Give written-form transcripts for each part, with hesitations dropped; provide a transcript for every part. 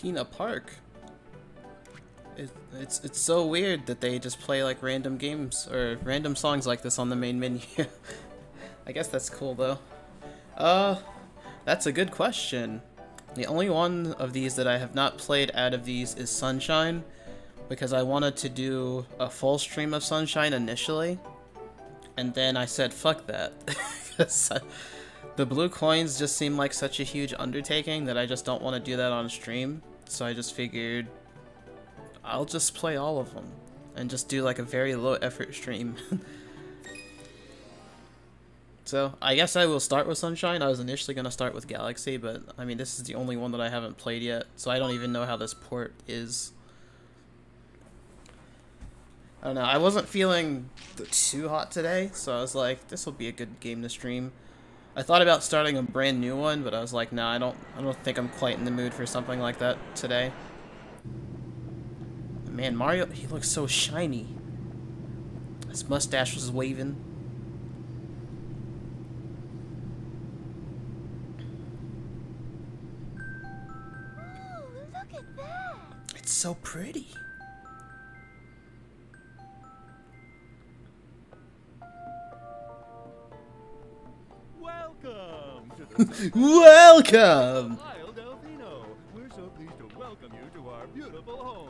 Peanut Park. It's so weird that they just play like random games or random songs like this on the main menu. I guess that's cool though. That's a good question. The only one of these that I have not played out of these is Sunshine, because I wanted to do a full stream of Sunshine initially, and then I said fuck that. The blue coins just seem like such a huge undertaking that I just don't want to do that on stream, so I just figured I'll just play all of them and just do like a very low effort stream. So I guess I will start with Sunshine. I was initially going to start with Galaxy, but I mean this is the only one that I haven't played yet, so I don't even know how this port is. I don't know, I wasn't feeling too hot today, so I was like, this will be a good game to stream. I thought about starting a brand new one, but I was like, nah, I don't think I'm quite in the mood for something like that today. Man, Mario, he looks so shiny. His mustache was waving. Oh, look at that! It's so pretty. Welcome to the Welcome! We're so pleased to welcome you to our beautiful home.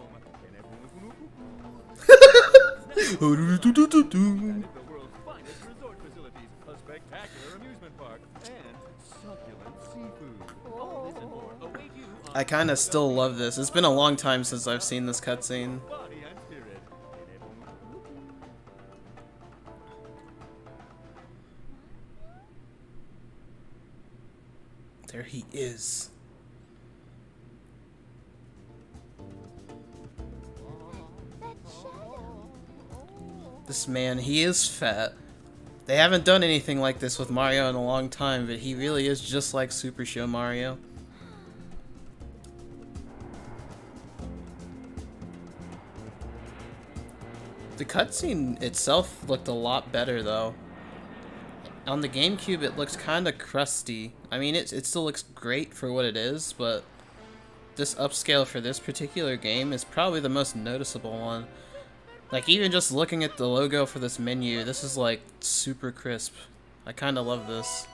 The world's finest resort facilities, a spectacular amusement park, and succulent seafood. All this and more await you on I kind of still love this. It's been a long time since I've seen this cutscene. body and spirit. There he is. That shadow. This man, he is fat. They haven't done anything like this with Mario in a long time, but he really is just like Super Show Mario. The cutscene itself looked a lot better though. On the GameCube it looks kind of crusty. I mean it still looks great for what it is, but this upscale for this particular game is probably the most noticeable one. Like even just looking at the logo for this menu, this is like super crisp. I kind of love this.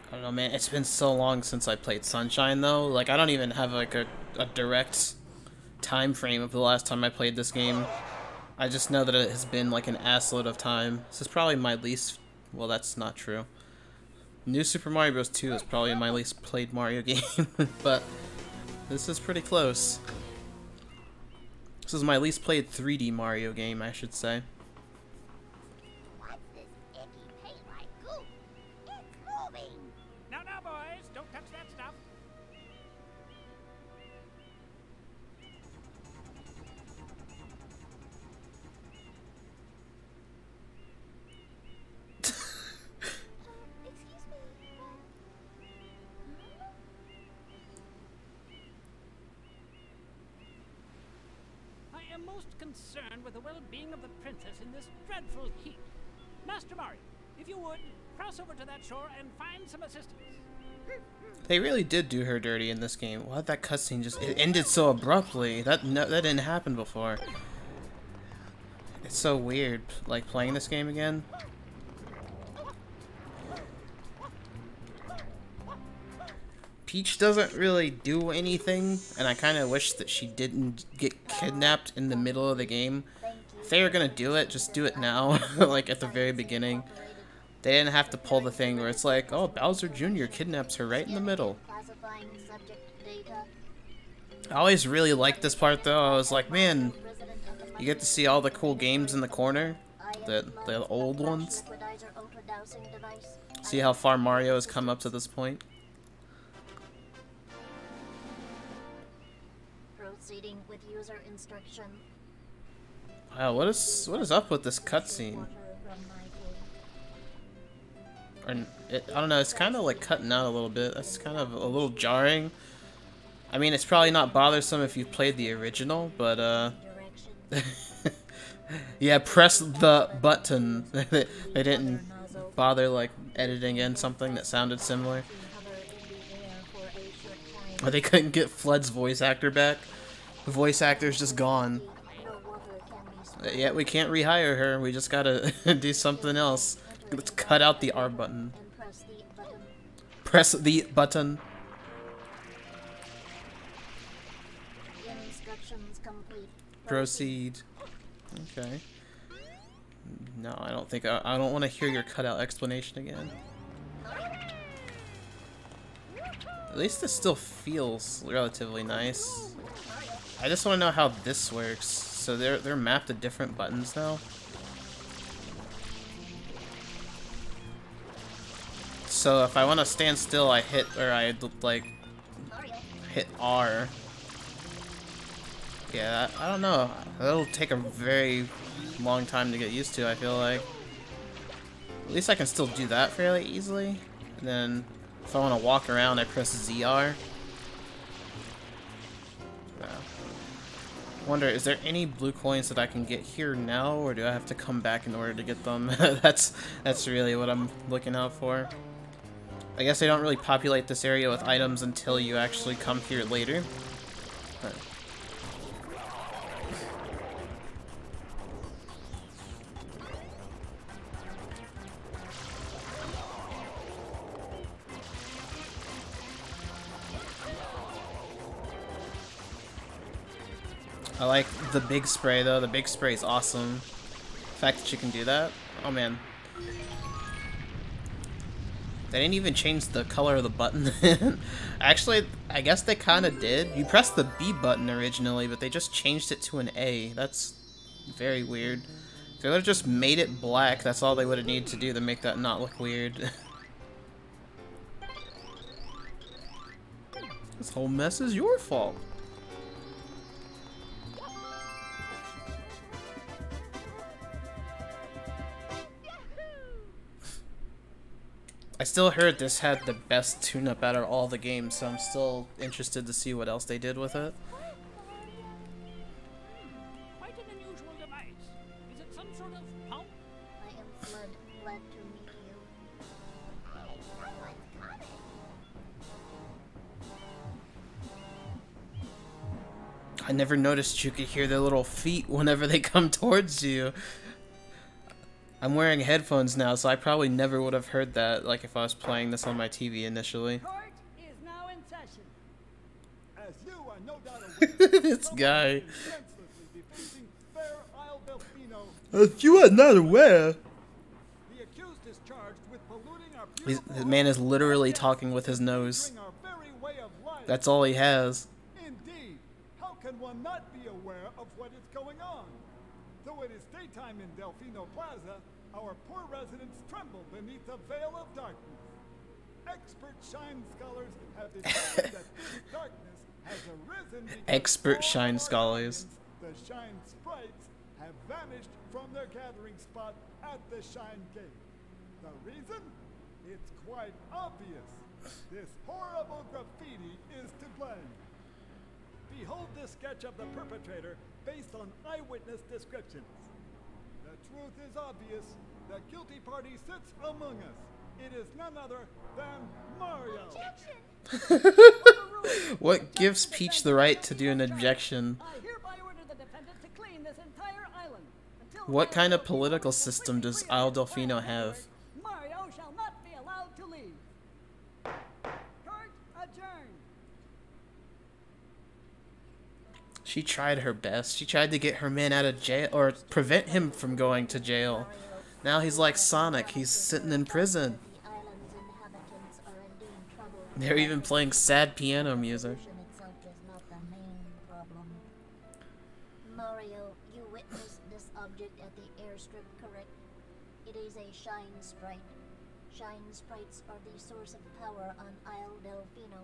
I don't know, man. It's been so long since I played Sunshine, though. Like, I don't even have, like, a direct time frame of the last time I played this game. I just know that it has been, like, an assload of time. This is probably my least... Well, that's not true. New Super Mario Bros. 2 is probably my least played Mario game, but this is pretty close. This is my least played 3D Mario game, I should say. What's this icky paint-like goop? It's moving! Now, boys, don't touch that stuff. Excuse me. I am most concerned with the well-being of the princess in this dreadful heat. Master Mario, if you would, cross over to that shore and find some assistance. They really did do her dirty in this game. Why'd that cutscene just... It ended so abruptly. That didn't happen before. It's so weird, like, playing this game again. Peach doesn't really do anything, and I kind of wish that she didn't get kidnapped in the middle of the game. If they were gonna do it, just do it now, like at the very beginning. They didn't have to pull the thing where it's like, oh, Bowser Jr. kidnaps her right in the middle. Classifying subject data. I always really liked this part though. I was like, man, you get to see all the cool games in the corner, the old ones. See how far Mario has come up to this point. Proceeding with user instruction. Wow, what is up with this cutscene? Or I don't know, it's kind of like cutting out a little bit. That's kind of a little jarring. I mean, it's probably not bothersome if you've played the original, but Yeah, press the button. They didn't Other nozzle. bother like editing in something that sounded similar. Hover in the air for a short Or time. they couldn't get Flood's voice actor back. The voice actor's just gone. No water can be sprayed. Yeah, we can't rehire her. We just gotta do something else. Let's cut out the R button. And press the button. Press the button. Instructions complete. Proceed. Okay. No, I don't think I don't want to hear your cutout explanation again. At least this still feels relatively nice. I just want to know how this works. So they're mapped to different buttons now. So if I want to stand still, I hit like hit R. Yeah, I don't know. That'll take a very long time to get used to, I feel like. At least I can still do that fairly easily. And then if I want to walk around, I press ZR. Wonder, is there any blue coins that I can get here now, or do I have to come back in order to get them? That's really what I'm looking out for. I guess they don't really populate this area with items until you actually come here later. But I like the big spray though. The big spray is awesome. The fact that you can do that. Oh man. They didn't even change the color of the button. Actually, I guess they kind of did. You pressed the B button originally, but they just changed it to an A. That's very weird. If they would have just made it black, that's all they would have needed to do to make that not look weird. This whole mess is your fault. I still heard this had the best tune-up out of all the games, so I'm still interested to see what else they did with it. Quite an unusual device. Is it some sort of pump? I am Flood. Glad to meet you. I never noticed you could hear their little feet whenever they come towards you. I'm wearing headphones now, so I probably never would have heard that, like if I was playing this on my TV initially. Court is now in session. As you are no doubt aware, This guy. senselessly defacing fair Isle Delfino, If you are not aware. the accused is charged with polluting our This beautiful man is literally talking with his nose. altering our very way of life. That's all he has. Indeed, how can one not be aware of what is going on? Though it is daytime in Delfino Plaza, our poor residents tremble beneath a veil of darkness. Expert shine scholars have determined that this darkness has arisen because Expert all shine our scholars. guardians, the shine sprites, have vanished from their gathering spot at the shine gate. The reason? It's quite obvious. This horrible graffiti is to blame. Behold this sketch of the perpetrator based on eyewitness descriptions. The truth is obvious. The guilty party sits among us. It is none other than Mario. What gives Peach the right to do an objection? I hereby order the defendant to clean this entire island. Until What Mario kind of is political free system to does freely Isle express Delfino his have? words, Mario shall not be allowed to leave. Court adjourned. She tried her best. She tried to get her man out of jail, or prevent him from going to jail. Now he's like Sonic. He's sitting in prison. The island's inhabitants are indeed troubled. They're even playing sad piano music. Pollution itself is not the main problem. Mario, you witnessed this object at the airstrip, correct? It is a shine sprite. Shine sprites are the source of power on Isle Delfino.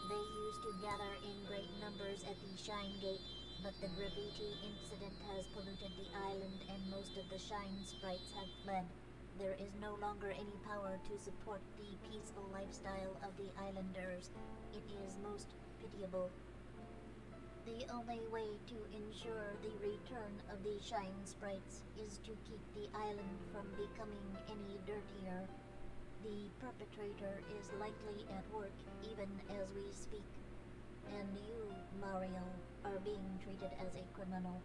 They used to gather in great numbers at the Shine Gate, but the graffiti incident has polluted the island and most of the Shine sprites have fled. There is no longer any power to support the peaceful lifestyle of the islanders. It is most pitiable. The only way to ensure the return of the Shine Sprites is to keep the island from becoming any dirtier. The perpetrator is likely at work even as we speak, and you, Mario, are being treated as a criminal.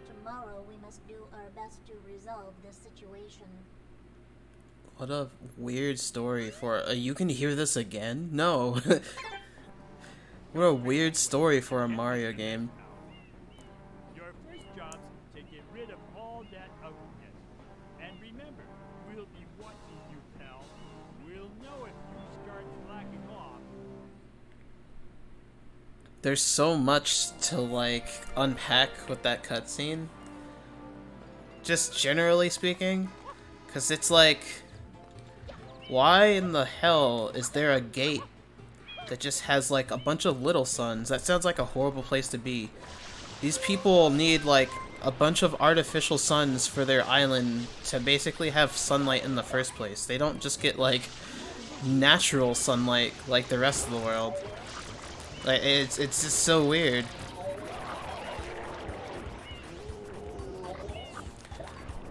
Tomorrow we must do our best to resolve this situation. What a weird story for you can hear this again? No. What a weird story for a Mario game. Your first job's to get rid of all that ugliness. And remember, we'll be watching you, pal. We'll know if you start slacking off. There's so much to like unpack with that cutscene. Just generally speaking, because it's like, why in the hell is there a gate that just has like a bunch of little suns? That sounds like a horrible place to be. These people need like a bunch of artificial suns for their island to basically have sunlight in the first place. They don't just get like natural sunlight like the rest of the world. Like it's just so weird.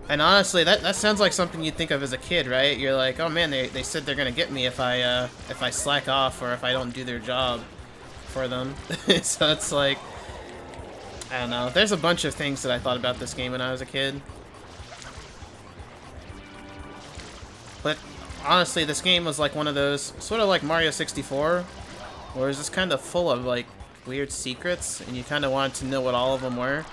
And honestly, that sounds like something you'd think of as a kid, right? You're like, oh man, they said they're gonna get me if I slack off or if I don't do their job for them. So it's like, I don't know. There's a bunch of things that I thought about this game when I was a kid. But honestly, this game was like one of those, sort of like Mario 64, where it's just kind of full of like weird secrets, and you kind of wanted to know what all of them were.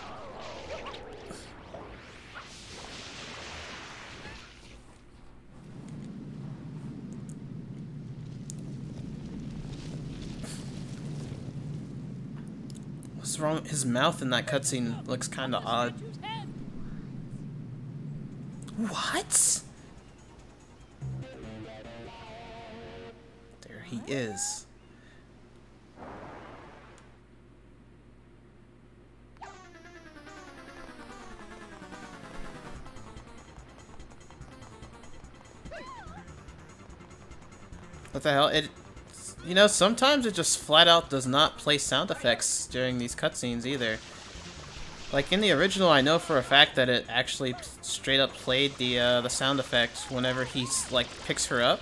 What's wrong? His mouth in that cutscene looks kind of odd. What? There he is. What the hell? You know, sometimes it just flat out does not play sound effects during these cutscenes either. Like in the original, I know for a fact that it actually straight up played the sound effects whenever he like picks her up.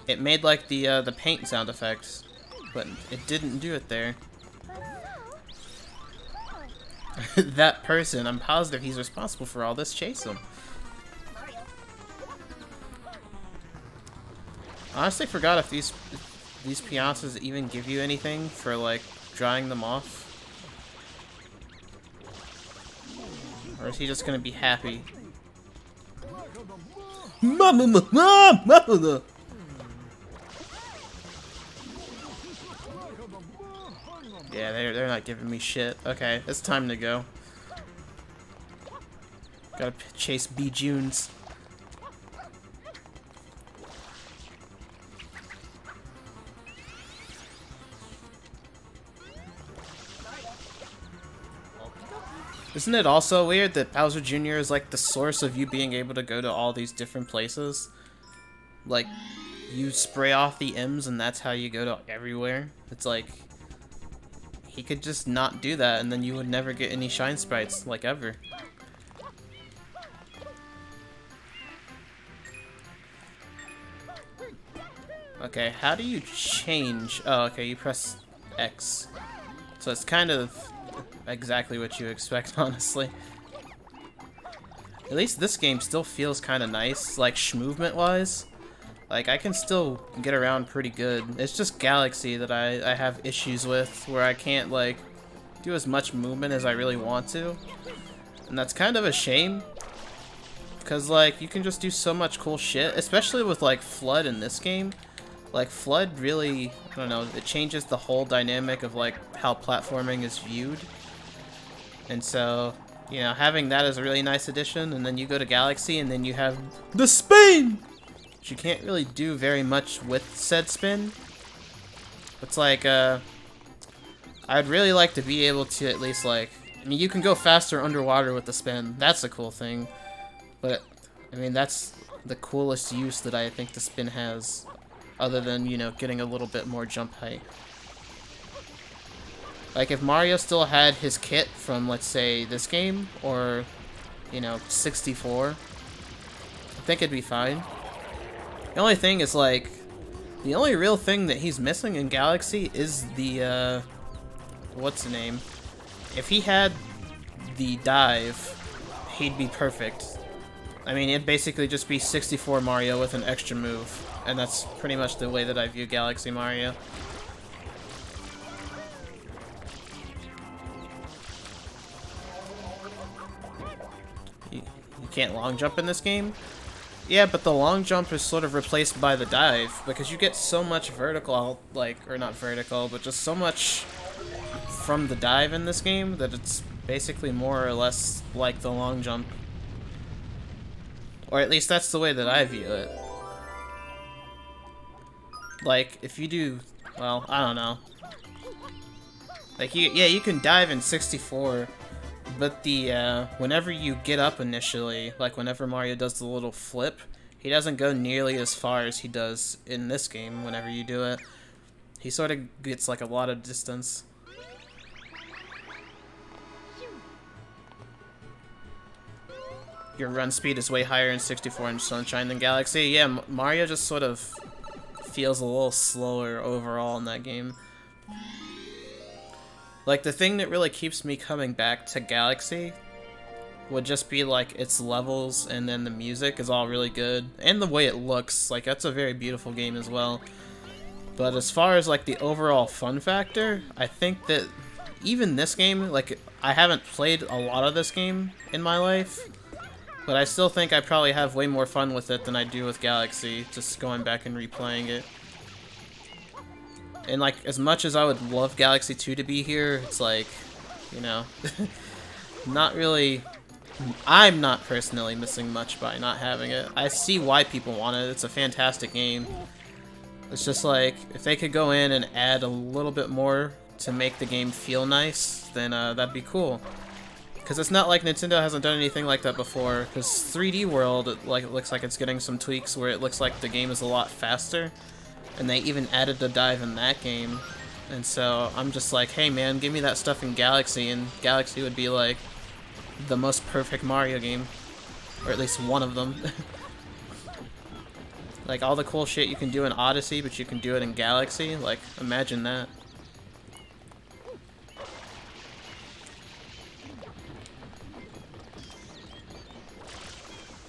It made like the paint sound effects, but it didn't do it there. That person, I'm positive he's responsible for all this. Chase him. I honestly forgot if these piazzas even give you anything for like drying them off. Or is he just gonna be happy? Yeah, they're not giving me shit. Okay, it's time to go. Gotta chase B-Junes. Isn't it also weird that Bowser Jr. is like the source of you being able to go to all these different places? Like, you spray off the M's and that's how you go to everywhere. It's like, he could just not do that and then you would never get any Shine Sprites, like ever. Okay, how do you change? Oh, okay, you press X. So it's kind of exactly what you expect, honestly. At least this game still feels kind of nice, like movement wise. Like I can still get around pretty good. It's just Galaxy that I have issues with, where I can't like do as much movement as I really want to, and that's kind of a shame. Because like you can just do so much cool shit, especially with like Flood in this game. Like Flood really, I don't know, it changes the whole dynamic of like how platforming is viewed. And so, you know, having that is a really nice addition, and then you go to Galaxy and then you have the spin! Which you can't really do very much with said spin. It's like, I'd really like to be able to at least like, I mean, you can go faster underwater with the spin. That's a cool thing. But, I mean, that's the coolest use that I think the spin has, other than, you know, getting a little bit more jump height. Like, if Mario still had his kit from, let's say, this game, or, you know, 64, I think it'd be fine. The only thing is, like, the only real thing that he's missing in Galaxy is the, what's the name? If he had the dive, he'd be perfect. I mean, it'd basically just be 64 Mario with an extra move, and that's pretty much the way that I view Galaxy Mario. You can't long jump in this game? Yeah, but the long jump is sort of replaced by the dive, because you get so much vertical, like, or not vertical, but just so much from the dive in this game that it's basically more or less like the long jump. Or at least that's the way that I view it. Like, if you do, well, I don't know. Like, yeah, you can dive in 64, but the, whenever you get up initially, like whenever Mario does the little flip, he doesn't go nearly as far as he does in this game whenever you do it. He sort of gets, like, a lot of distance. Your run speed is way higher in 64 in Sunshine than Galaxy. Yeah, Mario just sort of feels a little slower overall in that game. Like, the thing that really keeps me coming back to Galaxy would just be, like, its levels, and then the music is all really good. And the way it looks, like, that's a very beautiful game as well. But as far as, like, the overall fun factor, I think that even this game, like, I haven't played a lot of this game in my life, but I still think I probably have way more fun with it than I do with Galaxy, just going back and replaying it. And, like, as much as I would love Galaxy 2 to be here, it's like, you know, not really... I'm not personally missing much by not having it. I see why people want it. It's a fantastic game. It's just like, if they could go in and add a little bit more to make the game feel nice, then that'd be cool. Because it's not like Nintendo hasn't done anything like that before. Because 3D World, it looks like it's getting some tweaks where it looks like the game is a lot faster. And they even added the dive in that game. And so I'm just like, hey man, give me that stuff in Galaxy, and Galaxy would be like the most perfect Mario game. Or at least one of them. Like, all the cool shit you can do in Odyssey, but you can do it in Galaxy. Like, imagine that.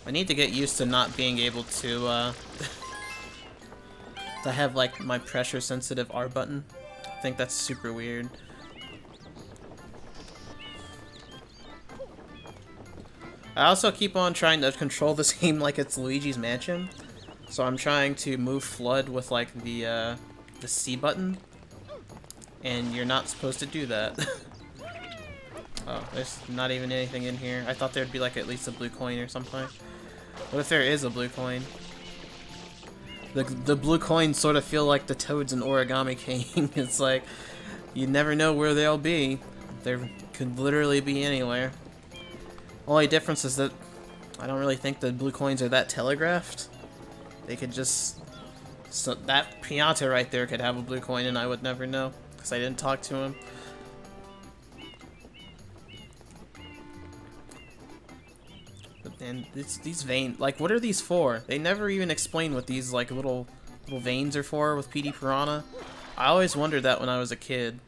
I need to get used to not being able to have, like, my pressure-sensitive R button. I think that's super weird. I also keep on trying to control this game like it's Luigi's Mansion. So I'm trying to move Flood with, like, the C button. And you're not supposed to do that. Oh, there's not even anything in here. I thought there'd be, like, at least a blue coin or something. What if there is a blue coin? The blue coins sort of feel like the toads in Origami King. It's like, you never know where they'll be. They could literally be anywhere. Only difference is that I don't really think the blue coins are that telegraphed. They could just... So that Pianta right there could have a blue coin and I would never know, because I didn't talk to him. But then these veins, like, what are these for? They never even explain what these, like, little veins are for with PD Piranha. I always wondered that when I was a kid.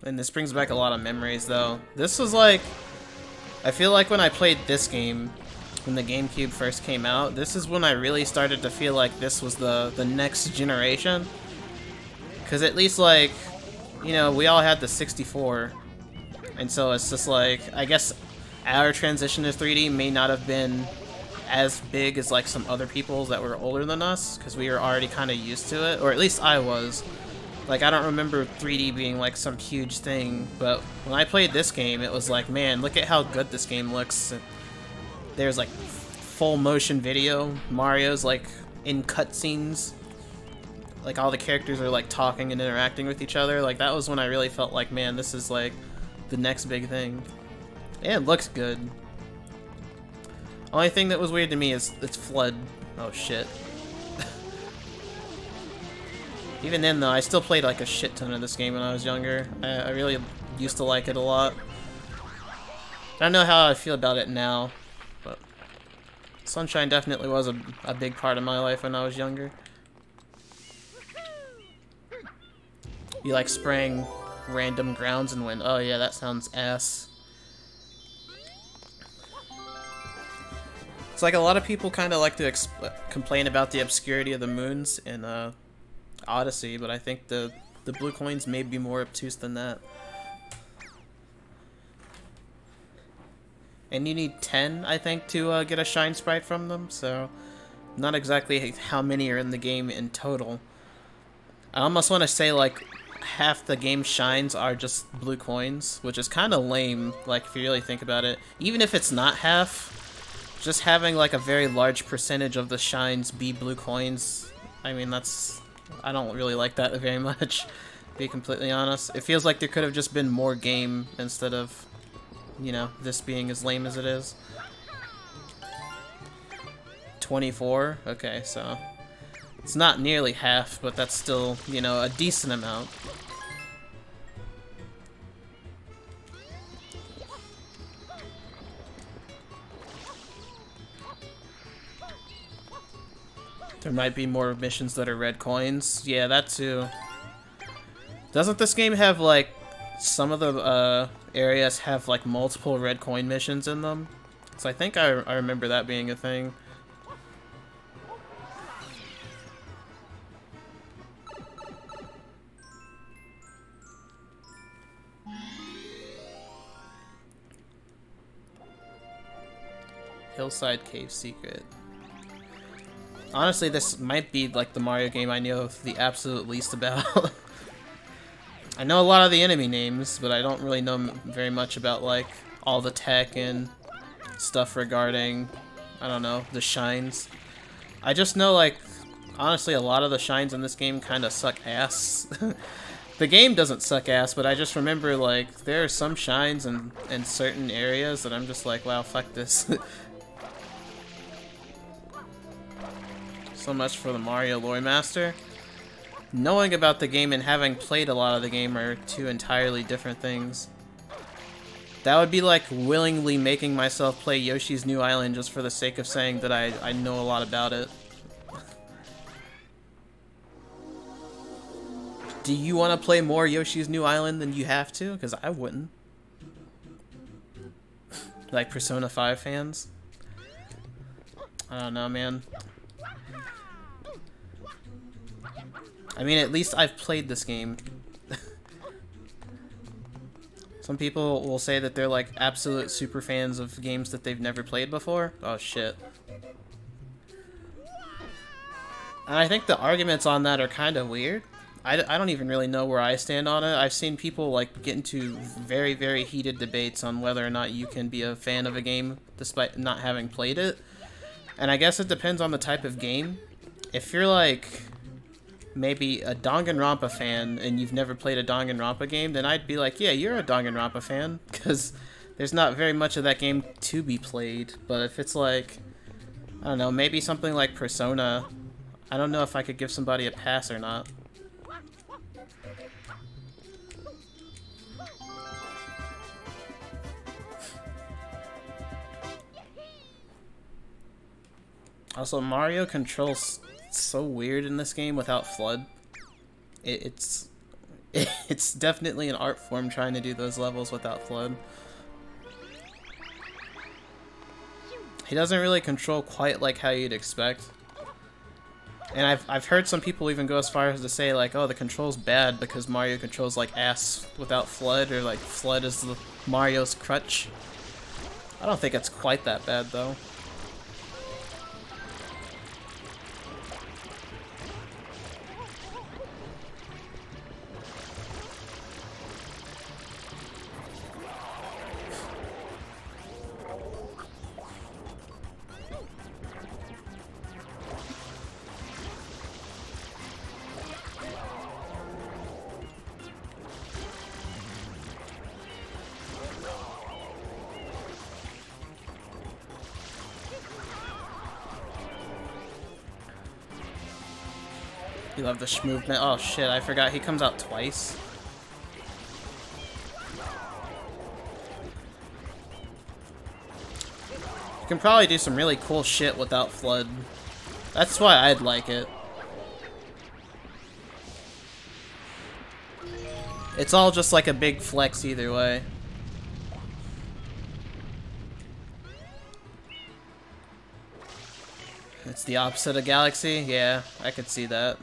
And this brings back a lot of memories, though. This was like... I feel like when I played this game, when the GameCube first came out, this is when I really started to feel like this was the next generation. Because at least, like, you know, we all had the 64. And so it's just like, I guess our transition to 3D may not have been as big as, like, some other people that were older than us, because we were already kind of used to it. Or at least I was. Like, I don't remember 3D being, like, some huge thing, but when I played this game, it was like, man, look at how good this game looks. There's, like, full motion video Mario's like in cutscenes, like all the characters are like talking and interacting with each other. Like that was when I really felt like, man, this is like the next big thing. And it looks good. Only thing that was weird to me is it's FLUDD. Oh shit. Even then though, I still played like a shit ton of this game when I was younger. I really used to like it a lot. I don't know how I feel about it now, but Sunshine definitely was a big part of my life when I was younger. You like spraying random grounds and went, oh yeah, that sounds ass. It's like a lot of people kind of like to complain about the obscurity of the moons in Odyssey, but I think the blue coins may be more obtuse than that. And you need 10, I think, to get a shine sprite from them, so not exactly how many are in the game in total. I almost want to say like half the game shines are just blue coins, which is kind of lame, like if you really think about it. Even if it's not half, just having like a very large percentage of the shines be blue coins, I mean that's... I don't really like that very much, to be completely honest. It feels like there could have just been more game instead of, you know, this being as lame as it is. 24? Okay, so it's not nearly half, but that's still, you know, a decent amount. There might be more missions that are red coins. Yeah, that too. Doesn't this game have, like, some of the areas have, like, multiple red coin missions in them? So I think I remember that being a thing. Hillside Cave Secret. Honestly, this might be like the Mario game I know the absolute least about. I know a lot of the enemy names, but I don't really know very much about like all the tech and stuff regarding, I don't know, the shines. I just know like, honestly, a lot of the shines in this game kind of suck ass. The game doesn't suck ass, but I just remember like there are some shines in certain areas that I'm just like, wow, fuck this. So much for the Mario Lore Master. Knowing about the game and having played a lot of the game are two entirely different things. That would be like willingly making myself play Yoshi's New Island just for the sake of saying that I know a lot about it. Do you want to play more Yoshi's New Island than you have to? Because I wouldn't. Like Persona 5 fans? I don't know, man. I mean, at least I've played this game. Some people will say that they're like absolute super fans of games that they've never played before. Oh shit. And I think the arguments on that are kind of weird. I don't even really know where I stand on it. I've seen people like get into very, very heated debates on whether or not you can be a fan of a game despite not having played it. And I guess it depends on the type of game. If you're like maybe a Danganronpa fan and you've never played a Danganronpa game, then I'd be like, yeah, you're a Danganronpa fan, because there's not very much of that game to be played. But if it's like, I don't know, maybe something like Persona, I don't know if I could give somebody a pass or not. Also, Mario controls so weird in this game without FLUDD. It's definitely an art form trying to do those levels without FLUDD. He doesn't really control quite like how you'd expect. And I've heard some people even go as far as to say like, oh, the control's bad because Mario controls like ass without FLUDD, or like FLUDD is the Mario's crutch. I don't think it's quite that bad though. You love the movement. Oh shit, I forgot he comes out twice. You can probably do some really cool shit without Flood. That's why I'd like it. It's all just like a big flex either way. It's the opposite of Galaxy? Yeah, I could see that.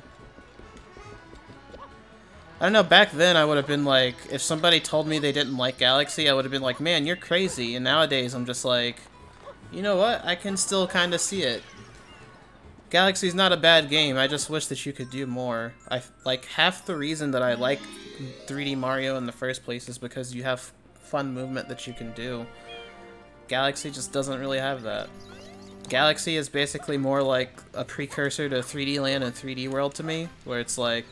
I don't know, back then I would have been like, if somebody told me they didn't like Galaxy, I would have been like, man, you're crazy. And nowadays I'm just like, you know what? I can still kind of see it. Galaxy's not a bad game, I just wish that you could do more. Like, half the reason that I like 3D Mario in the first place is because you have fun movement that you can do. Galaxy just doesn't really have that. Galaxy is basically more like a precursor to 3D Land and 3D World to me, where it's like,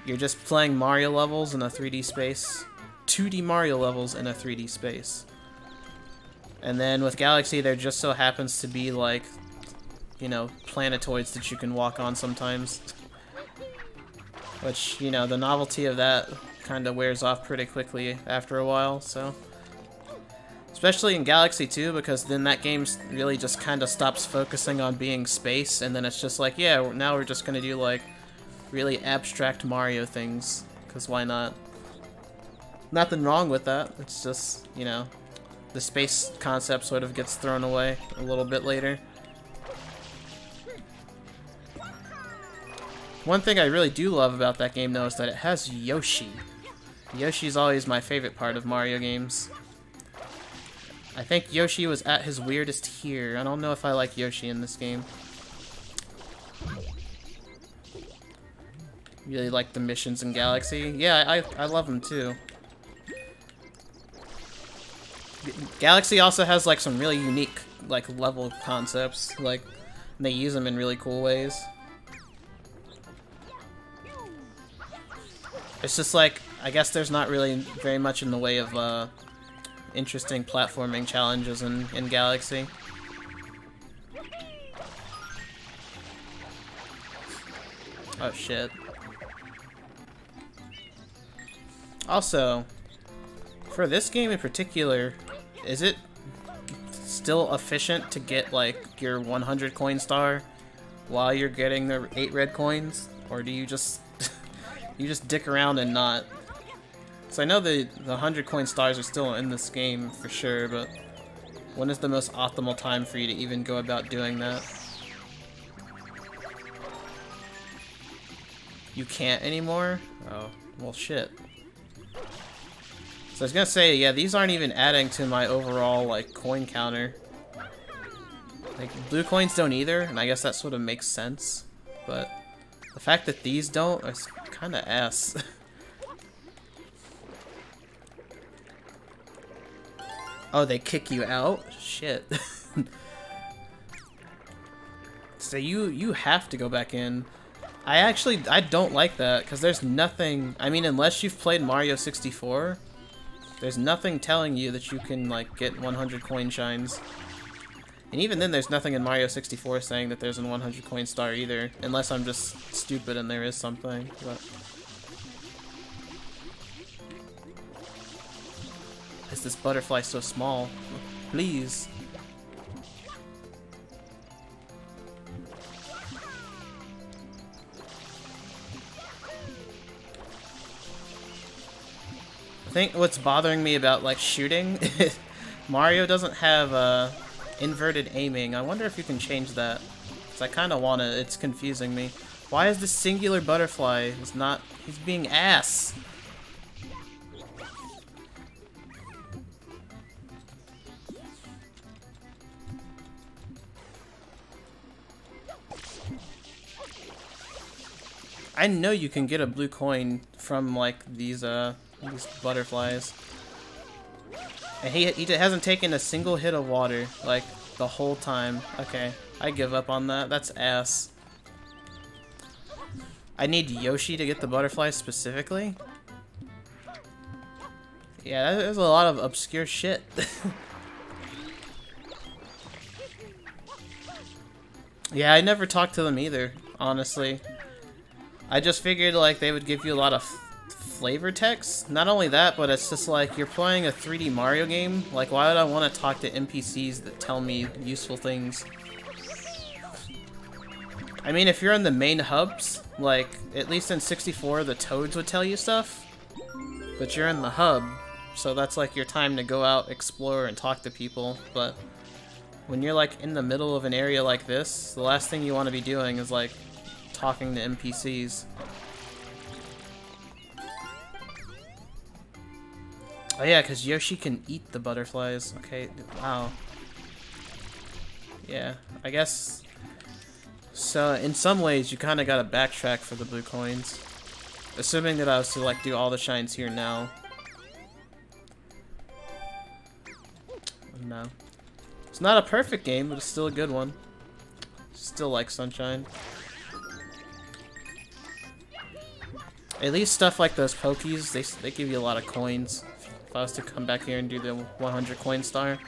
you're just playing Mario levels in a 3D space. 2D Mario levels in a 3D space. And then with Galaxy, there just so happens to be like, you know, planetoids that you can walk on sometimes. Which, you know, the novelty of that kind of wears off pretty quickly after a while, so. Especially in Galaxy 2, because then that game really just kind of stops focusing on being space, and then it's just like, yeah, now we're just gonna do like really abstract Mario things, because why not? Nothing wrong with that, it's just, you know, the space concept sort of gets thrown away a little bit later. One thing I really do love about that game, though, is that it has Yoshi. Yoshi's always my favorite part of Mario games. I think Yoshi was at his weirdest here. I don't know if I like Yoshi in this game. Really like the missions in Galaxy. Yeah, I love them too. Galaxy also has like some really unique like level concepts. Like, they use them in really cool ways. It's just like, I guess there's not really very much in the way of interesting platforming challenges in Galaxy. Oh shit. Also, for this game in particular, is it still efficient to get like your 100 coin star while you're getting the 8 red coins? Or do you just you just dick around and not? So I know the 100 coin stars are still in this game for sure, but when is the most optimal time for you to even go about doing that? You can't anymore? Oh, well shit. So I was gonna say, yeah, these aren't even adding to my overall, like, coin counter. Like, blue coins don't either, and I guess that sort of makes sense. But the fact that these don't is kinda ass. Oh, they kick you out? Shit. So you have to go back in. I don't like that, because there's nothing, I mean, unless you've played Mario 64, there's nothing telling you that you can, like, get 100 coin shines. And even then, there's nothing in Mario 64 saying that there's a 100 coin star either, unless I'm just stupid and there is something, but... Is this butterfly so small? Please. I think what's bothering me about, like, shooting, Mario doesn't have inverted aiming. I wonder if you can change that, because I kind of want to. It's confusing me. Why is this singular butterfly? He's being ass. I know you can get a blue coin from, like, these butterflies. And he hasn't taken a single hit of water, like, the whole time. Okay, I give up on that. That's ass. I need Yoshi to get the butterflies specifically? Yeah, there's a lot of obscure shit. Yeah, I never talked to them either, honestly. I just figured like they would give you a lot of flavor text. Not only that, but it's just like you're playing a 3D Mario game. Like, why would I want to talk to NPCs that tell me useful things? I mean, if you're in the main hubs, like, at least in 64, the toads would tell you stuff. But you're in the hub, so that's like your time to go out, explore, and talk to people. But when you're like in the middle of an area like this, the last thing you want to be doing is like talking to NPCs. Oh yeah, because Yoshi can eat the butterflies. Okay, wow. Yeah, I guess... So, in some ways, you kind of gotta backtrack for the blue coins. Assuming that I was to, like, do all the shines here now. No. It's not a perfect game, but it's still a good one. Still like Sunshine. At least stuff like those Pokies, they give you a lot of coins. If I was to come back here and do the 100 coin star.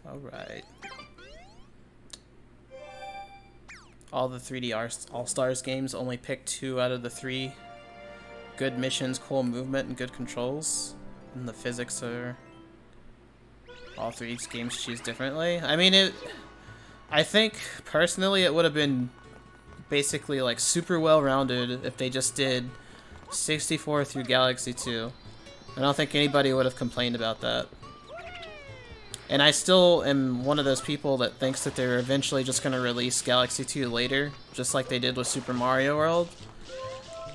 Alright. All the 3D All-Stars games only pick 2 out of the 3. Good missions, cool movement, and good controls. And the physics are... All 3 games choose differently. I mean, I think, personally, it would have been basically, like, super well-rounded if they just did 64 through Galaxy 2. I don't think anybody would have complained about that. And I still am one of those people that thinks that they're eventually just going to release Galaxy 2 later, just like they did with Super Mario World.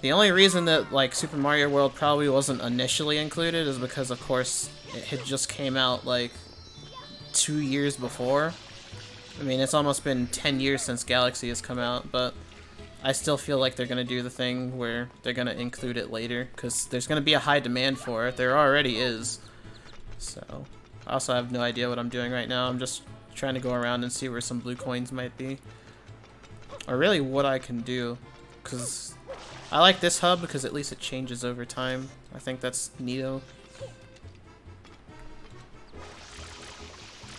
The only reason that, like, Super Mario World probably wasn't initially included is because, of course, it had just came out, like, 2 years before. I mean, it's almost been 10 years since Galaxy has come out, but I still feel like they're going to do the thing where they're going to include it later, because there's going to be a high demand for it. There already is. So... I also have no idea what I'm doing right now. I'm just trying to go around and see where some blue coins might be. Or really what I can do. Because I like this hub because at least it changes over time. I think that's neato.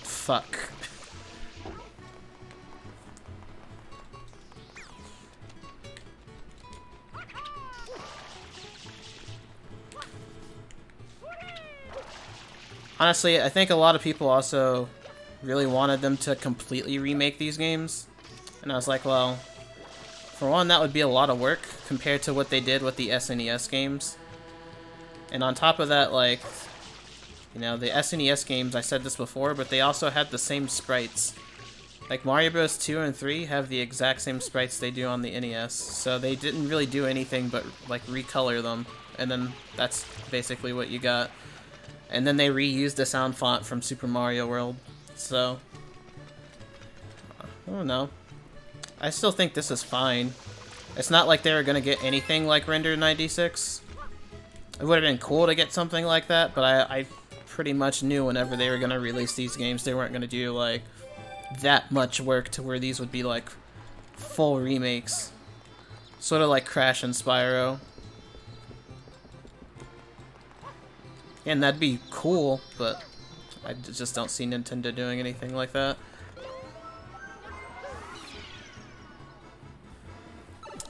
Fuck. Honestly, I think a lot of people also really wanted them to completely remake these games. And I was like, well, for one, that would be a lot of work compared to what they did with the SNES games. And on top of that, like, you know, the SNES games, I said this before, but they also had the same sprites. Like, Mario Bros. 2 and 3 have the exact same sprites they do on the NES. So they didn't really do anything but, like, recolor them. And then that's basically what you got. And then they reused the sound font from Super Mario World, so... I don't know. I still think this is fine. It's not like they were gonna get anything like Render 96. It would have been cool to get something like that, but I pretty much knew whenever they were gonna release these games, they weren't gonna do, like, that much work to where these would be, like, full remakes. Sort of like Crash and Spyro. And that'd be cool, but I just don't see Nintendo doing anything like that.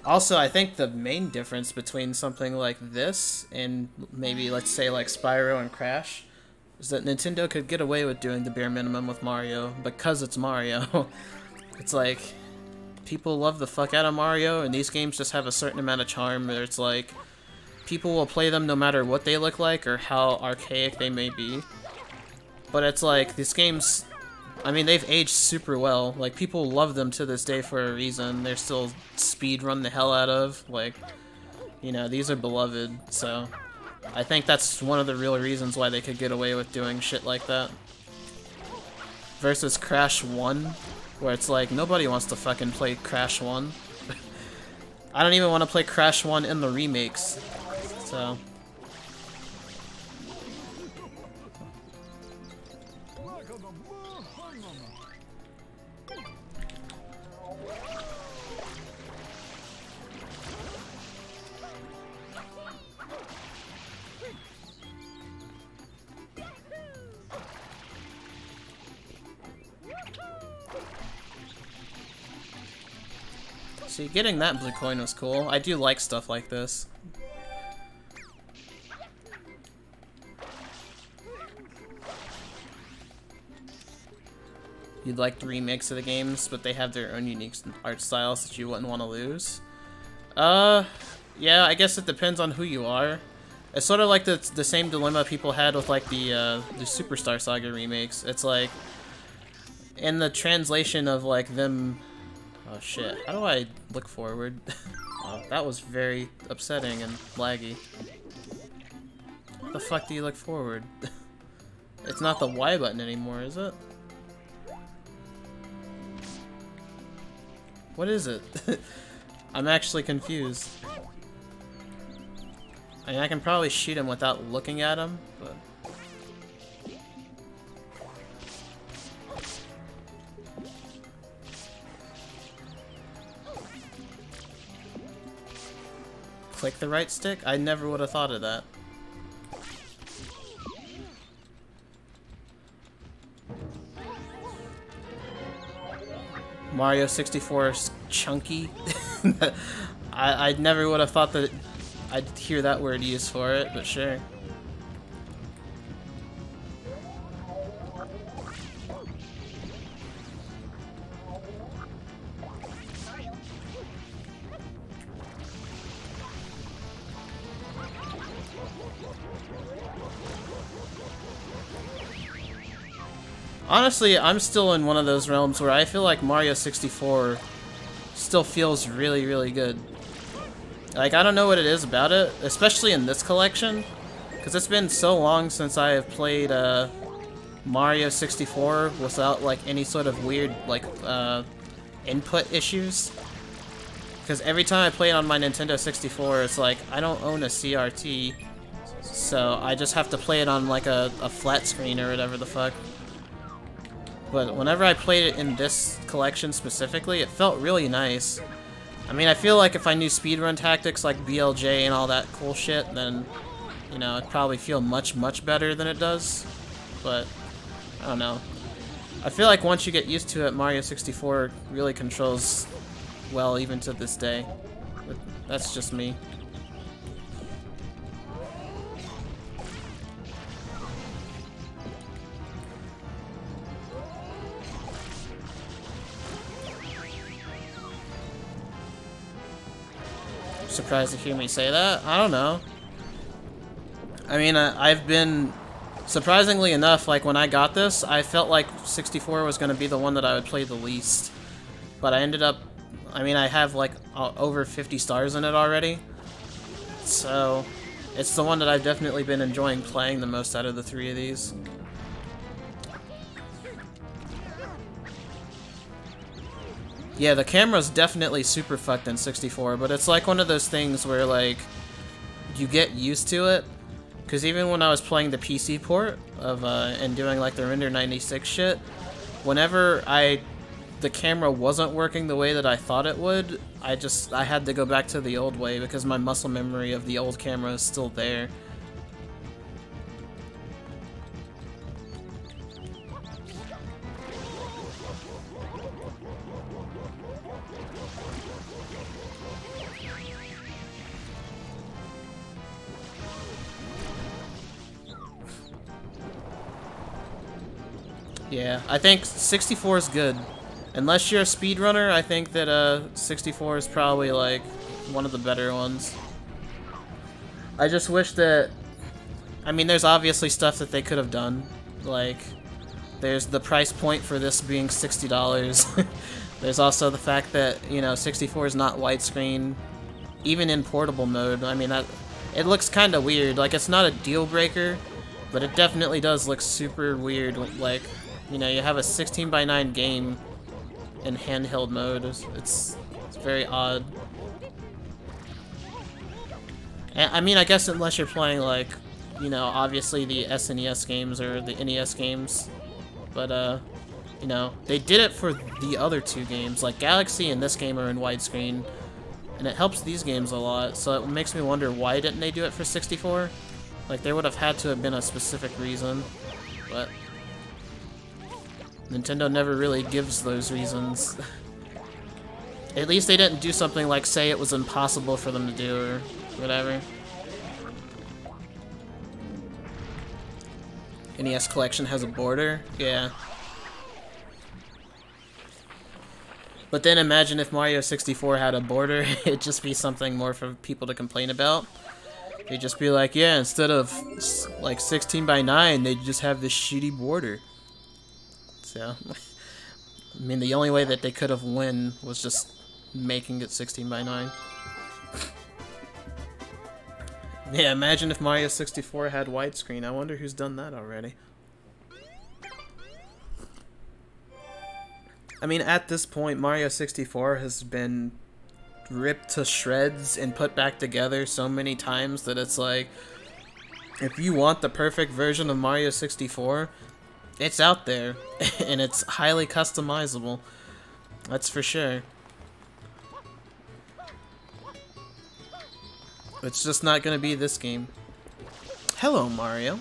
Also, I think the main difference between something like this and maybe, let's say, like Spyro and Crash is that Nintendo could get away with doing the bare minimum with Mario because it's Mario. It's like, people love the fuck out of Mario, and these games just have a certain amount of charm where it's like, people will play them no matter what they look like or how archaic they may be. But it's like, these games, I mean, they've aged super well. Like, people love them to this day for a reason. They're still speedrun the hell out of. Like, you know, these are beloved, so I think that's one of the real reasons why they could get away with doing shit like that. Versus Crash 1, where it's like, nobody wants to fucking play Crash 1. I don't even want to play Crash 1 in the remakes. So... See, getting that blue coin was cool. I do like stuff like this. You'd like the remakes of the games, but they have their own unique art styles that you wouldn't want to lose. Yeah, I guess it depends on who you are. It's sort of like the same dilemma people had with like the Superstar Saga remakes. It's like, in the translation of like them... Oh shit, how do I look forward? Oh, that was very upsetting and laggy. How the fuck do you look forward? It's not the Y button anymore, is it? What is it? I'm actually confused. I mean, I can probably shoot him without looking at him, but... Click the right stick? I never would have thought of that. Mario 64 is chunky. I never would have thought that I'd hear that word used for it, but sure. Honestly, I'm still in one of those realms where I feel like Mario 64 still feels really, really good. Like, I don't know what it is about it, especially in this collection, because it's been so long since I have played Mario 64 without like any sort of weird like input issues. Because every time I play it on my Nintendo 64, it's like I don't own a CRT, so I just have to play it on like a flat screen or whatever the fuck. But whenever I played it in this collection specifically, it felt really nice. I mean, I feel like if I knew speedrun tactics like BLJ and all that cool shit, then, you know, it'd probably feel much, much better than it does. But, I don't know. I feel like once you get used to it, Mario 64 really controls well even to this day. But that's just me. Surprised to hear me say that? I don't know. I mean, I've been... Surprisingly enough, like, when I got this, I felt like 64 was going to be the one that I would play the least. But I ended up... I mean, I have, like, over 50 stars in it already. So, it's the one that I've definitely been enjoying playing the most out of the three of these. Yeah, the camera's definitely super fucked in 64, but it's like one of those things where, like, you get used to it. Because even when I was playing the PC port of, and doing, like, the Render 96 shit, whenever the camera wasn't working the way that I thought it would, I had to go back to the old way because my muscle memory of the old camera is still there. Yeah, I think 64 is good. Unless you're a speedrunner, I think that 64 is probably like one of the better ones. I just wish that... I mean, there's obviously stuff that they could have done. Like, there's the price point for this being $60. There's also the fact that, you know, 64 is not widescreen, even in portable mode. I mean, it looks kind of weird. Like, it's not a deal breaker, but it definitely does look super weird. Like, you know, you have a 16:9 game in handheld mode. It's very odd. And, I mean, I guess unless you're playing, like, you know, obviously the SNES games or the NES games. But, you know, they did it for the other two games. Like, Galaxy and this game are in widescreen, and it helps these games a lot. So it makes me wonder, why didn't they do it for 64? Like, there would have had to have been a specific reason, but Nintendo never really gives those reasons. At least they didn't do something like say it was impossible for them to do or whatever. NES collection has a border? Yeah. But then imagine if Mario 64 had a border, it'd just be something more for people to complain about. They'd just be like, yeah, instead of like 16 by 9, they'd just have this shitty border. So, I mean, the only way that they could have won was just making it 16 by 9. Yeah, imagine if Mario 64 had widescreen. I wonder who's done that already. I mean, at this point, Mario 64 has been ripped to shreds and put back together so many times that it's like, if you want the perfect version of Mario 64, it's out there, and it's highly customizable. That's for sure. It's just not gonna be this game. Hello, Mario.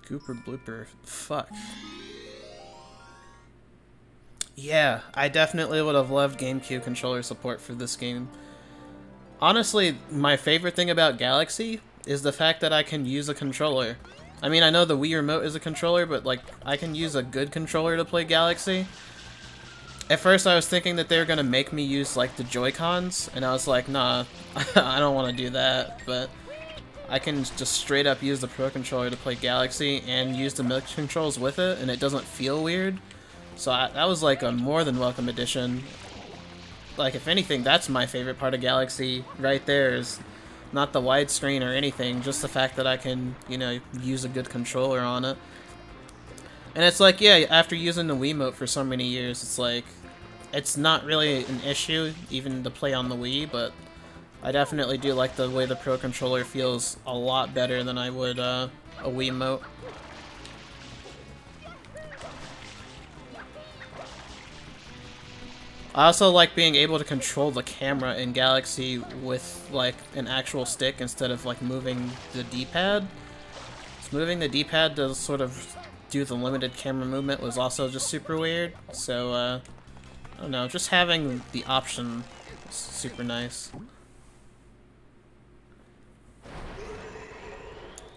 Gooper blooper. Fuck. Yeah, I definitely would have loved GameCube controller support for this game. Honestly, my favorite thing about Galaxy is the fact that I can use a controller. I mean, I know the Wii Remote is a controller, but like, I can use a good controller to play Galaxy. At first I was thinking that they were gonna make me use like the Joy-Cons, and I was like, nah, I don't want to do that, but I can just straight up use the Pro Controller to play Galaxy and use the mix controls with it, and it doesn't feel weird. So that was like a more than welcome addition. Like, if anything, that's my favorite part of Galaxy right there, is not the widescreen or anything, just the fact that I can, you know, use a good controller on it. And it's like, yeah, after using the Wiimote for so many years, it's like, it's not really an issue even to play on the Wii, but I definitely do like the way the Pro Controller feels a lot better than I would a Wiimote. I also like being able to control the camera in Galaxy with like an actual stick instead of like moving the D-pad. So moving the D-pad to sort of do the limited camera movement was also just super weird. So I don't know, just having the option is super nice.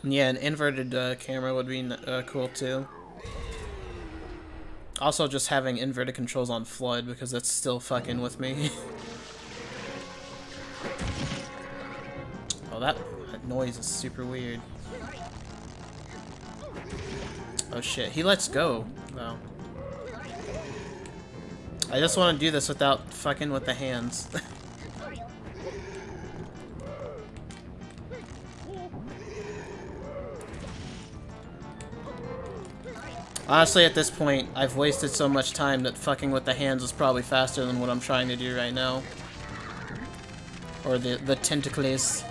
Yeah, an inverted camera would be cool too. Also, just having inverted controls on Flood, because that's still fucking with me. Oh, that noise is super weird. Oh shit, he lets go, though. I just want to do this without fucking with the hands. Honestly, at this point, I've wasted so much time that fucking with the hands is probably faster than what I'm trying to do right now. Or the tentacles.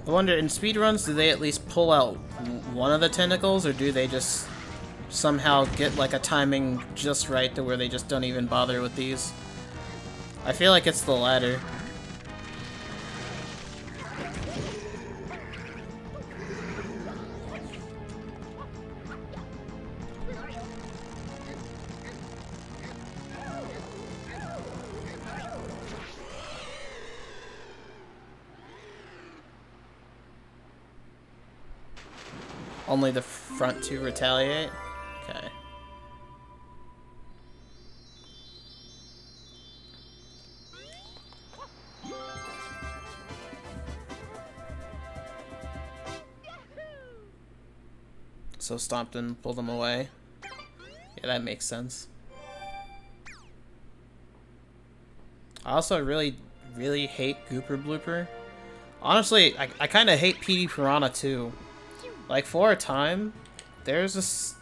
I wonder, in speedruns, do they at least pull out one of the tentacles, or do they just somehow get like a timing just right to where they just don't even bother with these? I feel like it's the latter. Only the front two retaliate? Okay. So stomped and pulled them away. Yeah, that makes sense. I also really hate Gooper Blooper. Honestly, I kind of hate PD Piranha too. Like, for a time, there's this...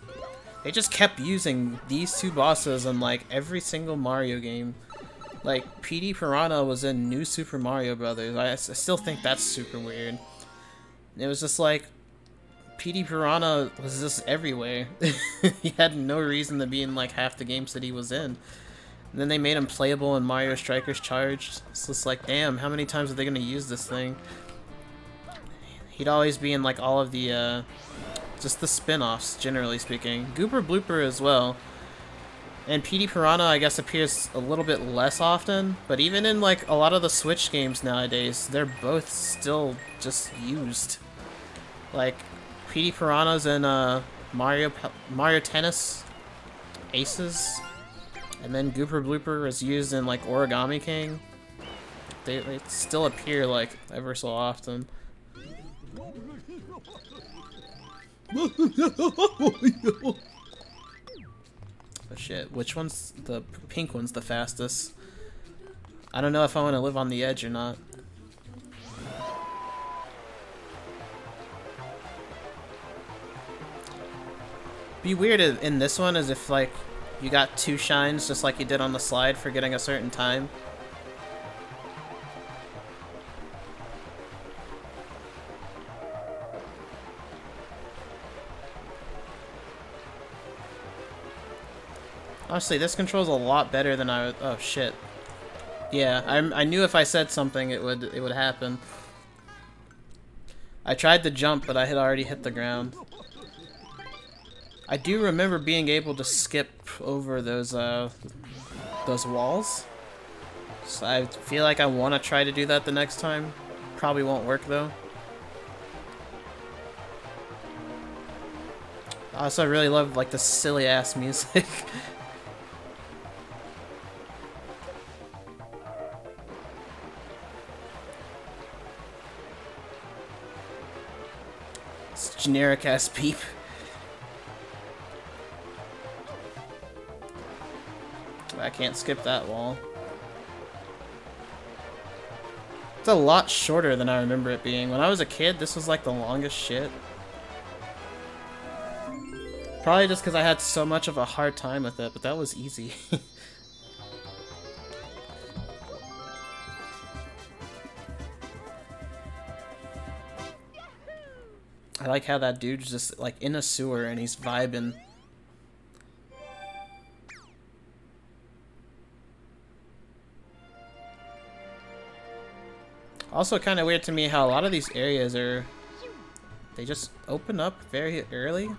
They just kept using these two bosses in like every single Mario game. Like PD Piranha was in New Super Mario Brothers. I still think that's super weird. It was just like PD Piranha was just everywhere. He had no reason to be in like half the games that he was in. And then they made him playable in Mario Strikers Charged. It's just like, damn, how many times are they gonna use this thing? He'd always be in like all of the just the spin-offs, generally speaking. Gooper Blooper as well. And PD Piranha, I guess, appears a little bit less often, but even in like a lot of the Switch games nowadays, they're both still just used. Like PD Piranha's in Mario Tennis Aces, and then Gooper Blooper is used in like Origami King. They still appear like ever so often. Oh shit, which one's the pink one's the fastest? I don't know if I want to live on the edge or not. Be weird in this one as if like you got 2 shines just like you did on the slide for getting a certain time. Honestly, this controls a lot better than I would. Oh shit! Yeah, I knew if I said something, it would happen. I tried to jump, but I had already hit the ground. I do remember being able to skip over those walls. So I feel like I want to try to do that the next time. Probably won't work though. Also, I really love like the silly ass music. Generic ass peep. I can't skip that wall. It's a lot shorter than I remember it being. When I was a kid, this was like the longest shit. Probably just because I had so much of a hard time with it, but that was easy. I like how that dude's just like in a sewer and he's vibing. Also kind of weird to me how a lot of these areas they just open up very early.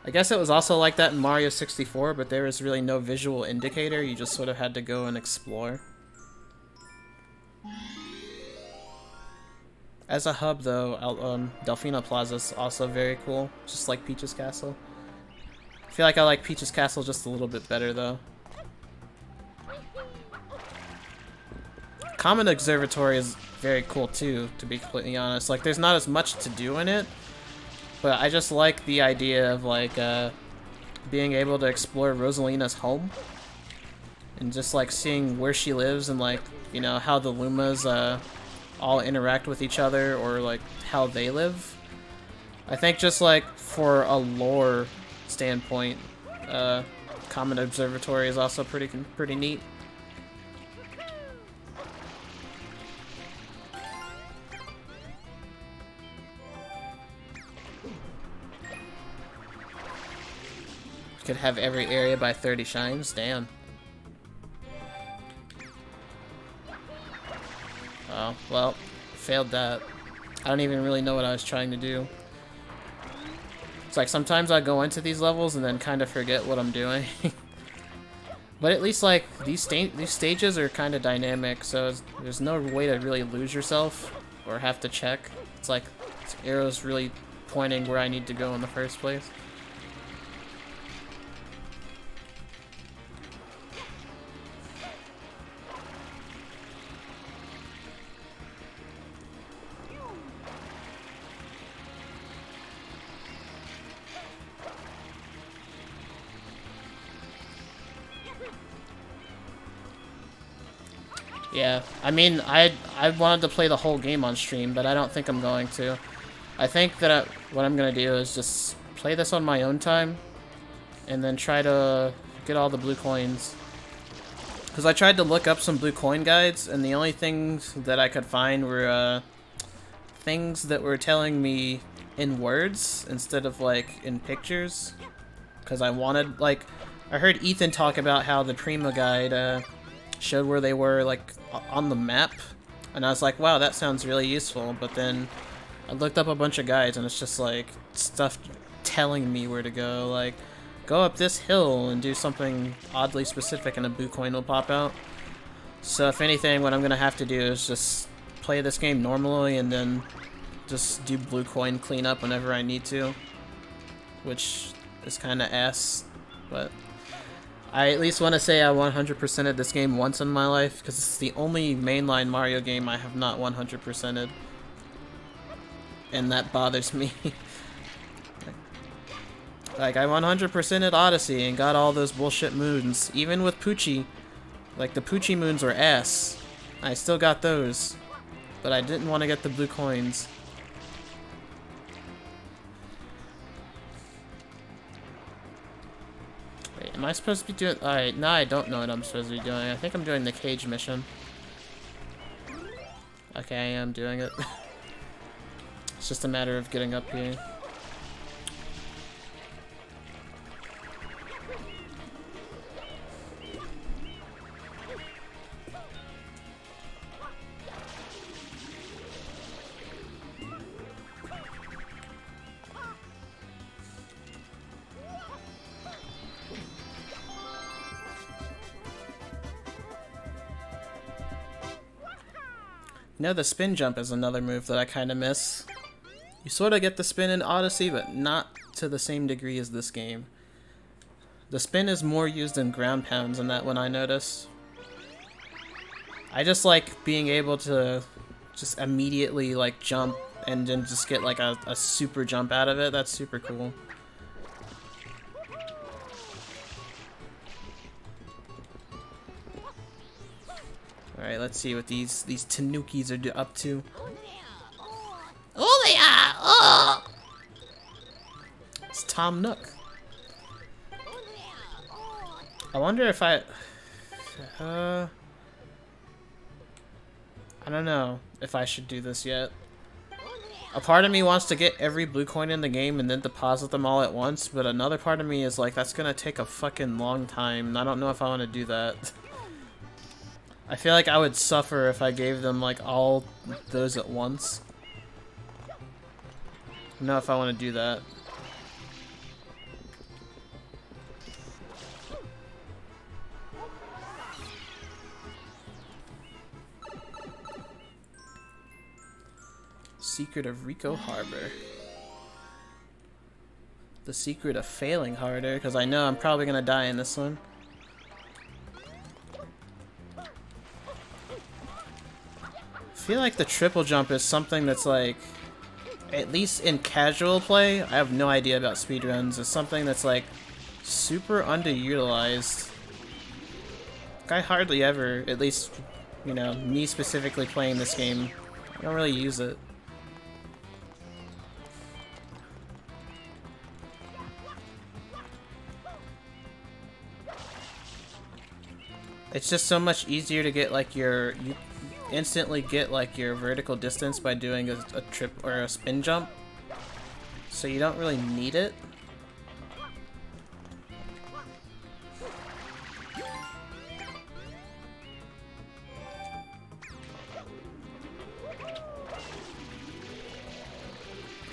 I guess it was also like that in Mario 64, but there was really no visual indicator. You just sort of had to go and explore. As a hub, though, Delfino Plaza is also very cool, just like Peach's Castle. I feel like I like Peach's Castle just a little bit better, though. Common Observatory is very cool, too, to be completely honest. Like, there's not as much to do in it, but I just like the idea of, like, being able to explore Rosalina's home. And just, like, seeing where she lives and, like, you know, how the Lumas, all interact with each other, or like how they live. I think just like for a lore standpoint, Common Observatory is also pretty neat. Could have every area by 30 shines, damn. Oh, well, failed that. I don't even really know what I was trying to do. It's like sometimes I go into these levels and then kind of forget what I'm doing. But at least like these stages are kind of dynamic, so there's no way to really lose yourself or have to check. It's like arrows really pointing where I need to go in the first place. Yeah, I mean, I wanted to play the whole game on stream, but I don't think I'm going to. I think that what I'm going to do is just play this on my own time, and then try to get all the blue coins. Because I tried to look up some blue coin guides, and the only things that I could find were things that were telling me in words instead of like in pictures. Because I wanted, like, I heard Ethan talk about how the Prima guide showed where they were like on the map, and I was like, wow, that sounds really useful. But then I looked up a bunch of guides, and it's just like stuff telling me where to go, like go up this hill and do something oddly specific and a blue coin will pop out. So if anything, what I'm gonna have to do is just play this game normally and then just do blue coin cleanup whenever I need to, which is kind of ass, but I at least want to say I 100%ed this game once in my life, because it's the only mainline Mario game I have not 100%ed, and that bothers me. Like, I 100%ed Odyssey and got all those bullshit moons, even with Poochie. Like, the Poochie moons were ass. I still got those, but I didn't want to get the blue coins. Wait, am I supposed to be doing... Alright, now I don't know what I'm supposed to be doing. I think I'm doing the cage mission. Okay, I am doing it. It's just a matter of getting up here. You know, the spin jump is another move that I kind of miss. You sort of get the spin in Odyssey, but not to the same degree as this game. The spin is more used in ground pounds in that one, I notice. I just like being able to just immediately like jump and then just get like a super jump out of it. That's super cool. Alright, let's see what these Tanukis are up to. Oh, they are! Oh! It's Tom Nook. I wonder if I don't know if I should do this yet. A part of me wants to get every blue coin in the game and then deposit them all at once, but another part of me is like, that's gonna take a fucking long time, and I don't know if I want to do that. I feel like I would suffer if I gave them like all those at once. I don't know if I want to do that. Secret of Rico Harbor. The secret of failing harder, because I know I'm probably gonna die in this one. I feel like the triple jump is something that's like, at least in casual play, I have no idea about speedruns, it's something that's like super underutilized. Like, I hardly ever, at least, you know, me specifically playing this game, I don't really use it. It's just so much easier to get like you instantly get like your vertical distance by doing a trip or a spin jump, so you don't really need it.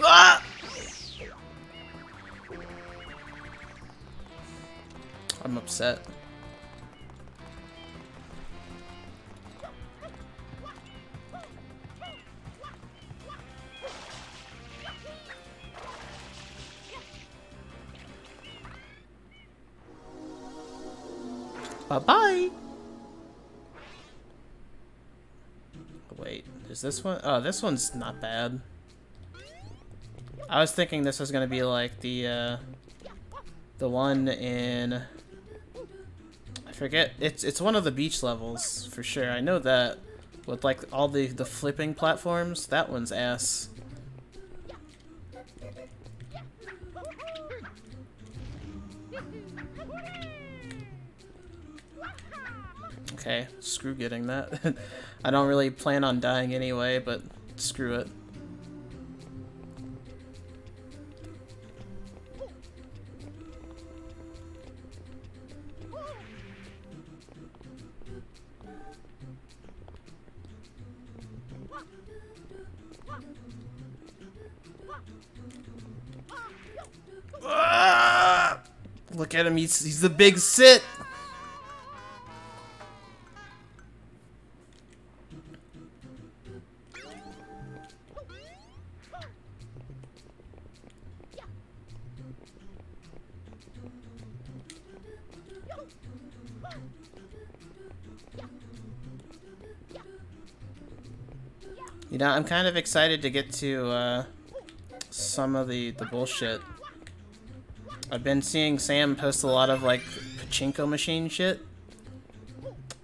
Ah! I'm upset. Bye-bye! Wait, is this one? Oh, this one's not bad. I was thinking this was gonna be like the one in... I forget, it's one of the beach levels, for sure. I know that. With like all the flipping platforms, that one's ass. Okay, screw getting that. I don't really plan on dying anyway, but screw it. Ah! Look at him, he's the big sit! You know, I'm kind of excited to get to some of the bullshit. I've been seeing Sam post a lot of like pachinko machine shit,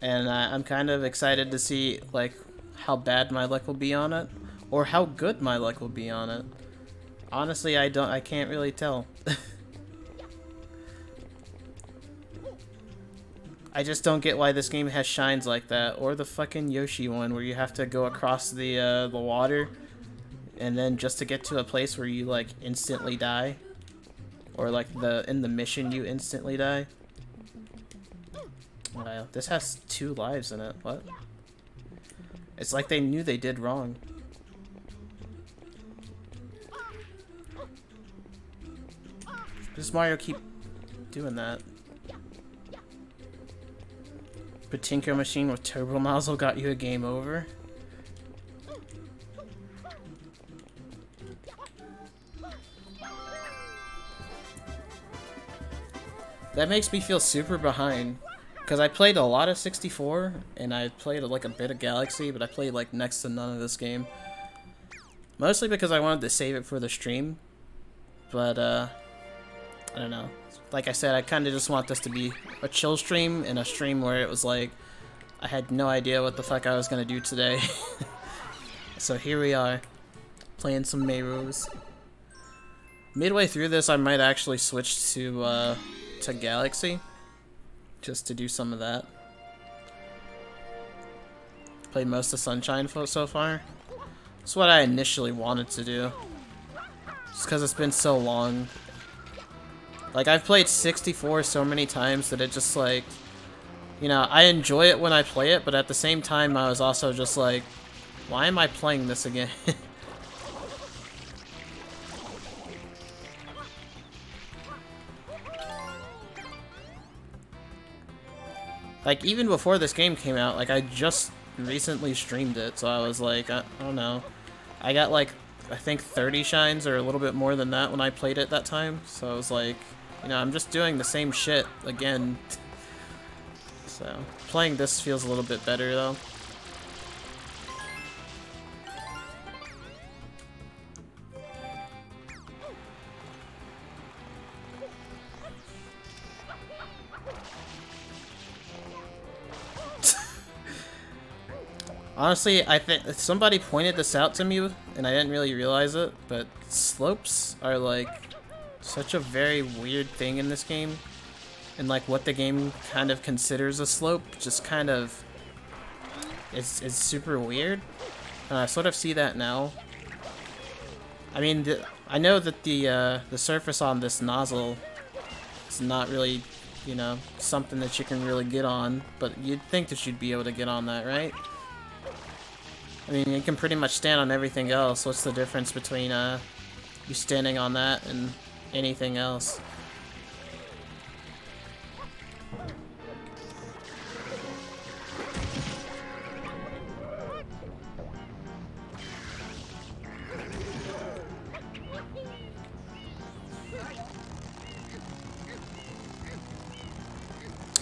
and I'm kind of excited to see like how bad my luck will be on it, or how good my luck will be on it. Honestly, I can't really tell. I just don't get why this game has shines like that, or the fucking Yoshi one where you have to go across the water, and then just to get to a place where you like instantly die, or like in the mission you instantly die. Wow, this has 2 lives in it. What? It's like they knew they did wrong. Does Mario keep doing that? Pachinko machine with turbo nozzle got you a game over? That makes me feel super behind, because I played a lot of 64, and I played like a bit of Galaxy, but I played like next to none of this game. Mostly because I wanted to save it for the stream, but I don't know. Like I said, I kind of just want this to be a chill stream, and a stream where it was like, I had no idea what the fuck I was gonna do today. So here we are, playing some Mayros. Midway through this, I might actually switch to Galaxy, just to do some of that. Played most of Sunshine so far. That's what I initially wanted to do, just because it's been so long. Like, I've played 64 so many times that it just, like, you know, I enjoy it when I play it, but at the same time, I was also just like, why am I playing this again? Like, even before this game came out, like, I just recently streamed it, so I was like, I don't know. I got, like, I think 30 shines or a little bit more than that when I played it that time, so I was like, you know, I'm just doing the same shit again. So, playing this feels a little bit better, though. Honestly, I think somebody pointed this out to me, and I didn't really realize it, but slopes are, like, such a very weird thing in this game. And, like, what the game kind of considers a slope just kind of is super weird. And I sort of see that now. I mean, I know that the surface on this nozzle is not really, you know, something that you can really get on, but you'd think that you'd be able to get on that, right? I mean, you can pretty much stand on everything else. What's the difference between you standing on that and anything else?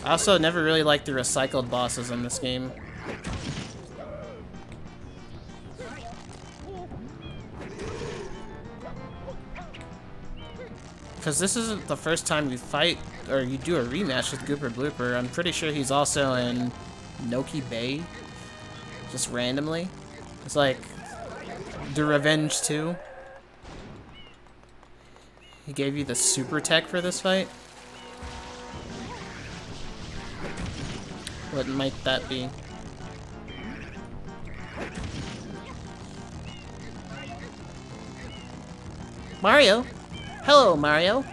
I also never really liked the recycled bosses in this game. Because this isn't the first time you fight, or you do a rematch with Gooper Blooper. I'm pretty sure he's also in Noki Bay, just randomly. It's like the Revenge 2. He gave you the super tech for this fight. What might that be? Mario? Hello, Mario.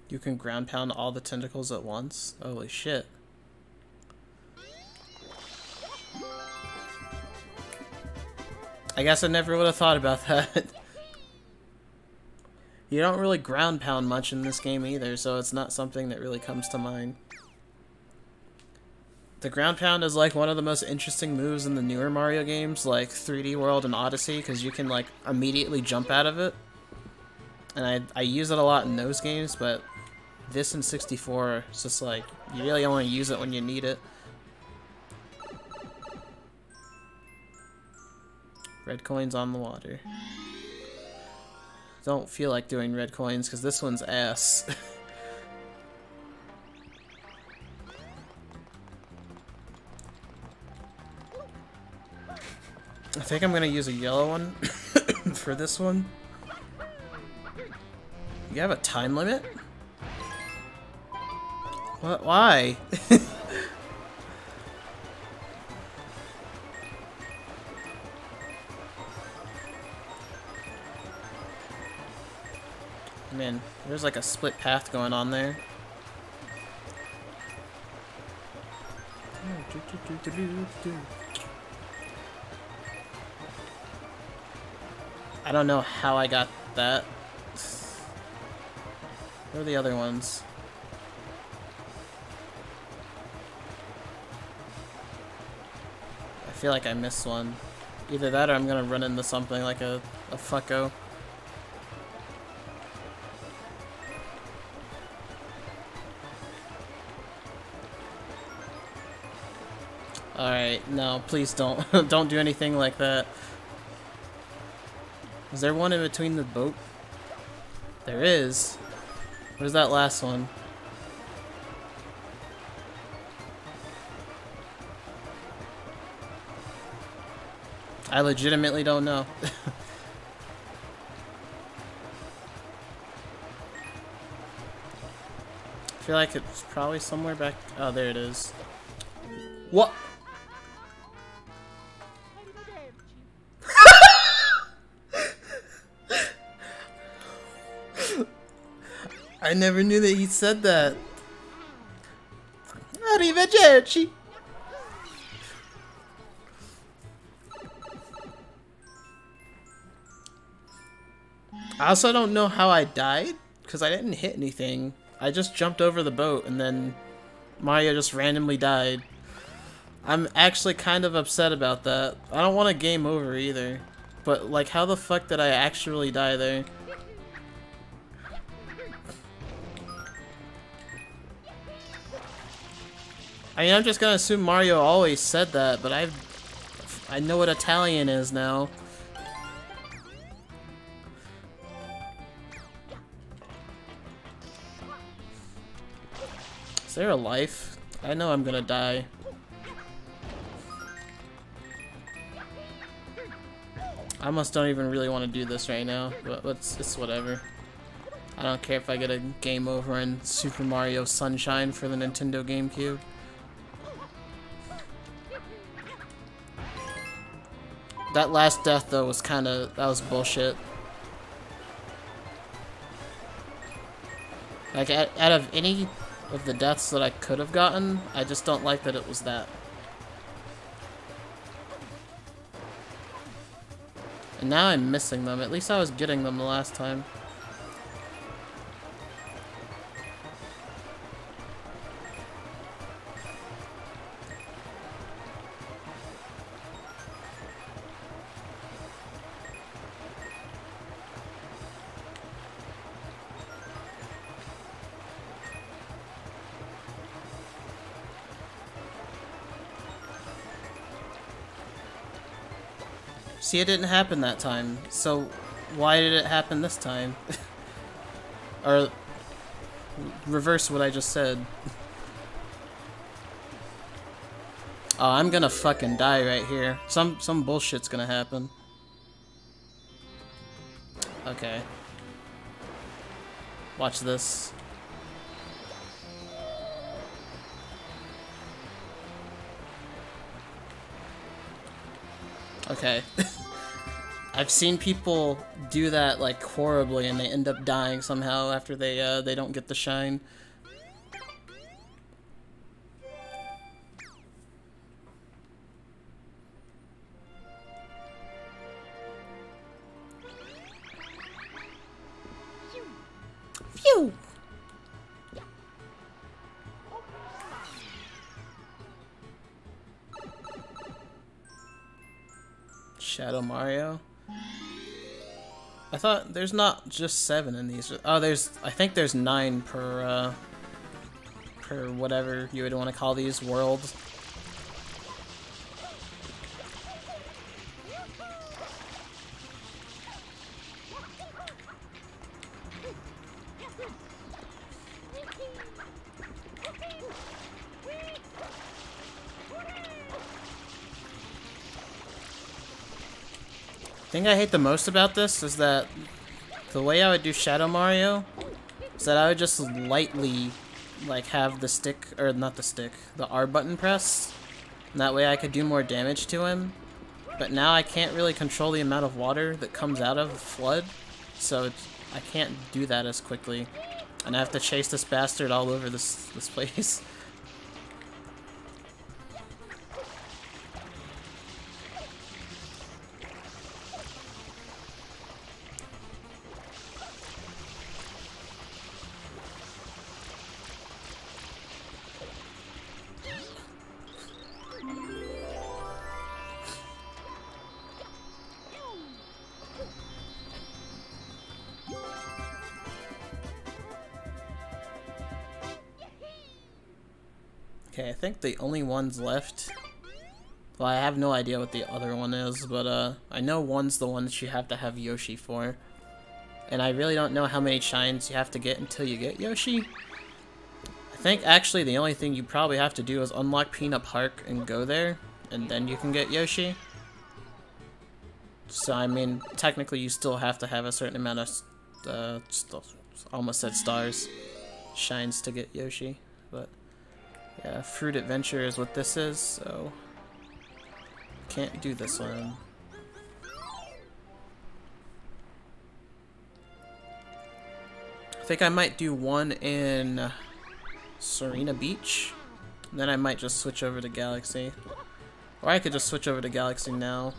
You can ground pound all the tentacles at once? Holy shit. I guess I never would have thought about that. You don't really ground pound much in this game either, so it's not something that really comes to mind. The ground pound is like one of the most interesting moves in the newer Mario games, like 3D World and Odyssey, because you can like immediately jump out of it. And I use it a lot in those games, but this in 64, it's just like, you really only use it when you need it. Red coins on the water. Don't feel like doing red coins, because this one's ass. I think I'm gonna use a yellow one for this one. You have a time limit? What? Why? Man, there's like a split path going on there. I don't know how I got that. Where are the other ones? I feel like I missed one. Either that or I'm gonna run into something like a fucko. Alright, no, please don't. Don't do anything like that. Is there one in between the boat? There is. Where's that last one? I legitimately don't know. I feel like it's probably somewhere back. Oh, there it is. What? I never knew that he said that. Arrivederci. I also don't know how I died, because I didn't hit anything. I just jumped over the boat, and then Mario just randomly died. I'm actually kind of upset about that. I don't want a game over either. But, like, how the fuck did I actually die there? I mean, I'm just gonna assume Mario always said that, but I know what Italian is now. Is there a life? I know I'm gonna die. I almost don't even really want to do this right now, but it's whatever. I don't care if I get a game over in Super Mario Sunshine for the Nintendo GameCube. That last death, though, was that was bullshit. Like, out of any of the deaths that I could have gotten, I just don't like that it was that. And now I'm missing them. At least I was getting them the last time. See, it didn't happen that time, so why did it happen this time? Or reverse what I just said. Oh, I'm gonna fucking die right here. Some bullshit's gonna happen. Okay. Watch this. Okay. I've seen people do that like horribly and they end up dying somehow after they don't get the shine. Phew! Shadow Mario. I thought there's not just 7 in these. Oh, I think there's 9 per whatever you would want to call these worlds. The thing I hate the most about this is that the way I would do Shadow Mario is that I would just lightly like have the stick, or not the stick, the R button pressed, and that way I could do more damage to him. But now I can't really control the amount of water that comes out of Flood, so I can't do that as quickly. And I have to chase this bastard all over this place. Okay, I think the only ones left... Well, I have no idea what the other one is, but I know one's the one that you have to have Yoshi for. And I really don't know how many shines you have to get until you get Yoshi. I think actually the only thing you probably have to do is unlock Peanut Park and go there, and then you can get Yoshi. So, I mean, technically you still have to have a certain amount of, almost said stars, shines to get Yoshi, but... Yeah, Fruit Adventure is what this is, so can't do this one. I think I might do one in Serena Beach, and then I might just switch over to Galaxy. Or I could just switch over to Galaxy now.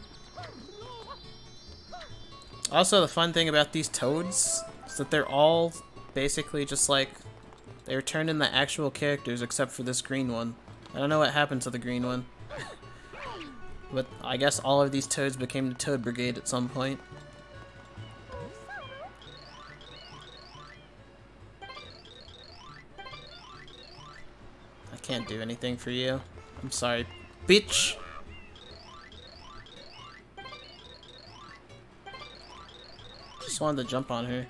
Also, the fun thing about these toads is that they're all basically just like they return in the actual characters except for this green one. I don't know what happened to the green one. But I guess all of these toads became the Toad Brigade at some point. I can't do anything for you. I'm sorry, bitch! Just wanted to jump on her.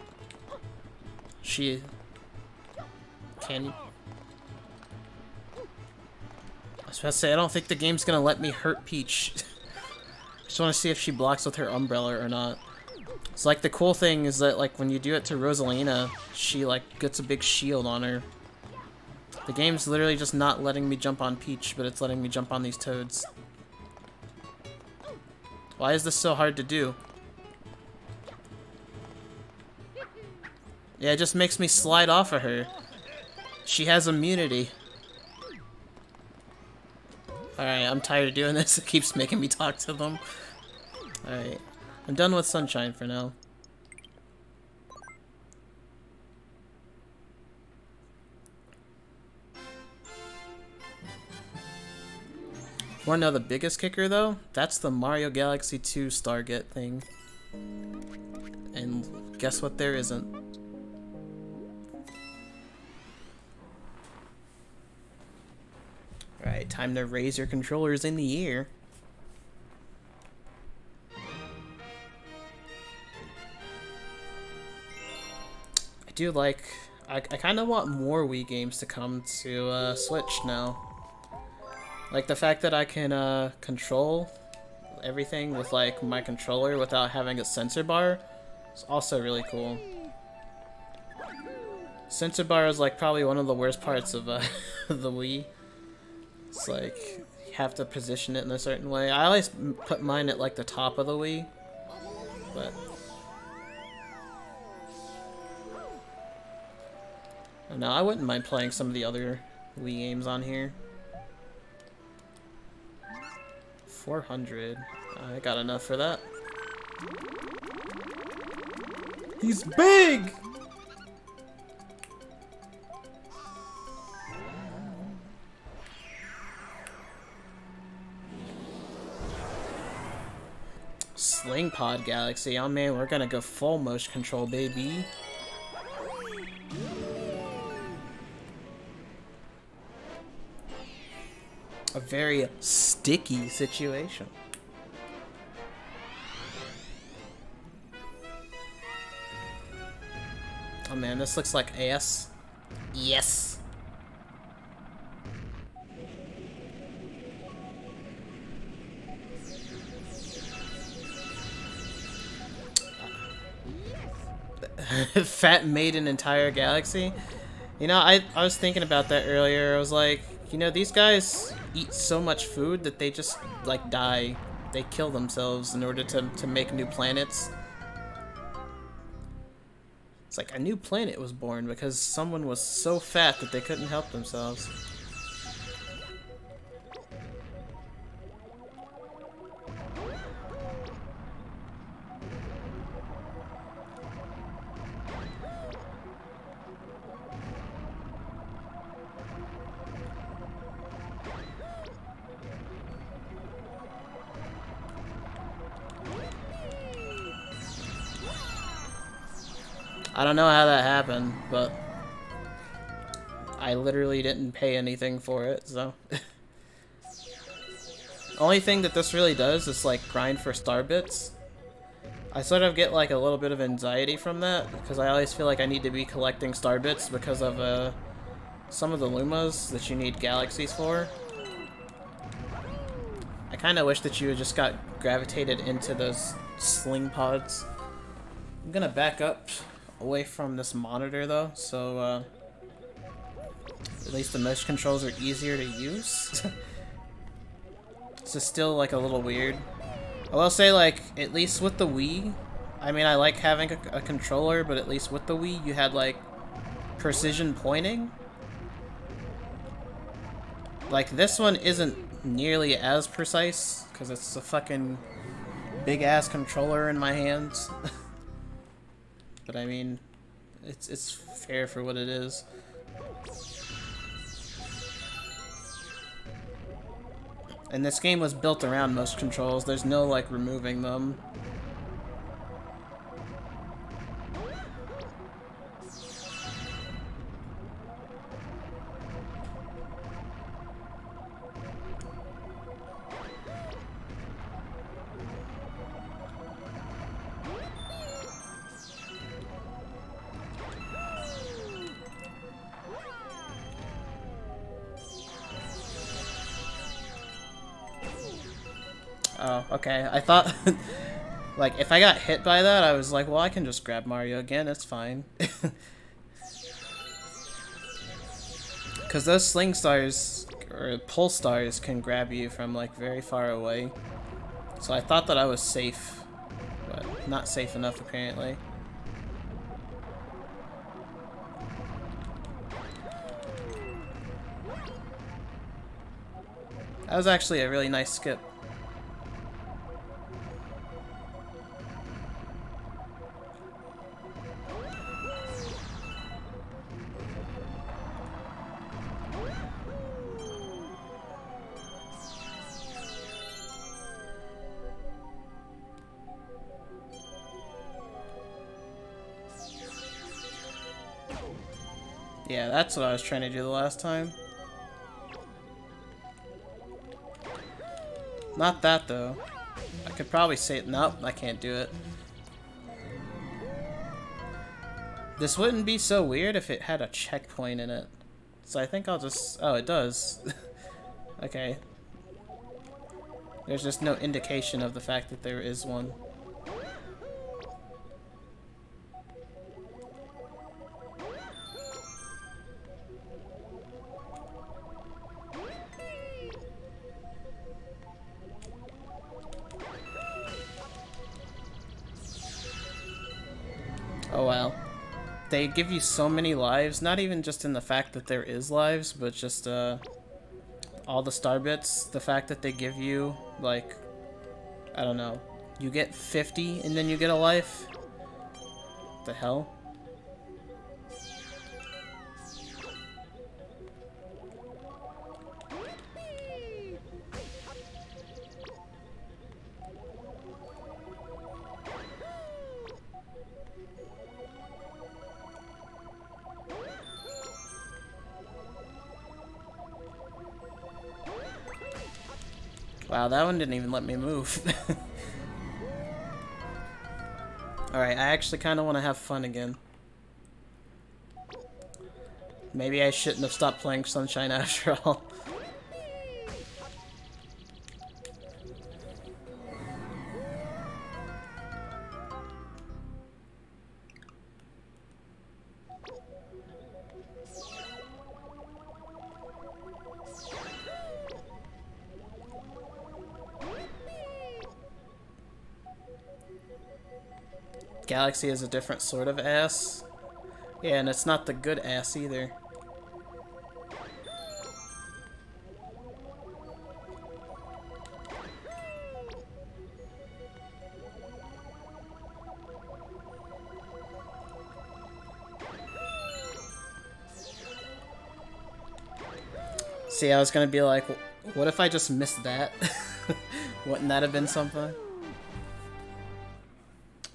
She... Can you? I was about to say, I don't think the game's gonna let me hurt Peach. Just want to see if she blocks with her umbrella or not. It's like the cool thing is that like when you do it to Rosalina, she like gets a big shield on her. The game's literally just not letting me jump on Peach, but it's letting me jump on these toads. Why is this so hard to do? Yeah, it just makes me slide off of her. She has immunity. Alright, I'm tired of doing this. It keeps making me talk to them. Alright. I'm done with Sunshine for now. Wanna know the biggest kicker though? That's the Mario Galaxy 2 Stargate thing. And guess what there isn't? Alright, time to raise your controllers in the air. I do like... I kind of want more Wii games to come to Switch now. Like the fact that I can control everything with like my controller without having a sensor bar is also really cool. Sensor bar is like probably one of the worst parts of the Wii. It's like you have to position it in a certain way. I always put mine at like the top of the Wii, but no, I wouldn't mind playing some of the other Wii games on here. 400. I got enough for that. He's big! Sling Pod Galaxy. Oh man, we're gonna go full motion control, baby. A very sticky situation. Oh man, this looks like ass. Yes. Fat made an entire galaxy. You know, I was thinking about that earlier. I was like, you know, these guys eat so much food that they just like die. They kill themselves in order to make new planets. It's like a new planet was born because someone was so fat that they couldn't help themselves. I don't know how that happened, but I literally didn't pay anything for it, so. Only thing that this really does is like grind for star bits. I sort of get like a little bit of anxiety from that because I always feel like I need to be collecting star bits because of some of the Lumas that you need galaxies for. I kind of wish that you had just got gravitated into those sling pods. I'm gonna back up away from this monitor though, so at least the motion controls are easier to use. This is still like a little weird. I will say, like, at least with the Wii, I mean, I like having a controller, but at least with the Wii you had like precision pointing. Like this one isn't nearly as precise because it's a fucking big ass controller in my hands. But I mean, it's fair for what it is. And this game was built around motion controls. There's no like removing them. Oh, okay. I thought, like, if I got hit by that, I was like, well, I can just grab Mario again, it's fine. Because those sling stars, or pull stars, can grab you from, like, very far away. So I thought that I was safe, but not safe enough, apparently. That was actually a really nice skip. Yeah, that's what I was trying to do the last time. Not that, though. I could probably say... Nope, I can't do it. This wouldn't be so weird if it had a checkpoint in it. So I think I'll just... Oh, it does. Okay. There's just no indication of the fact that there is one. Oh well. They give you so many lives, not even just in the fact that there is lives, but just all the star bits. The fact that they give you, like, I don't know, you get 50 and then you get a life? The hell? Wow, that one didn't even let me move. Alright, I actually kind of want to have fun again. Maybe I shouldn't have stopped playing Sunshine after all. Galaxy is a different sort of ass. Yeah, and it's not the good ass either. See, I was gonna be like, what if I just missed that? Wouldn't that have been something?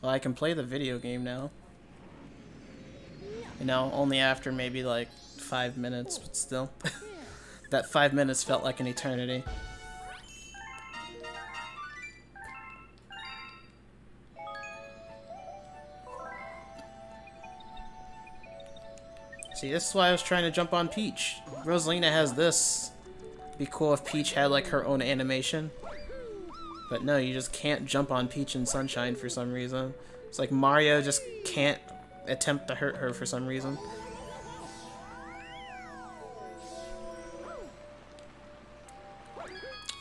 Well, I can play the video game now. You know, only after maybe like 5 minutes, but still. That 5 minutes felt like an eternity. See, this is why I was trying to jump on Peach. Rosalina has this. Be cool if Peach had like her own animation. But no, you just can't jump on Peach in Sunshine for some reason. It's like Mario just can't attempt to hurt her for some reason.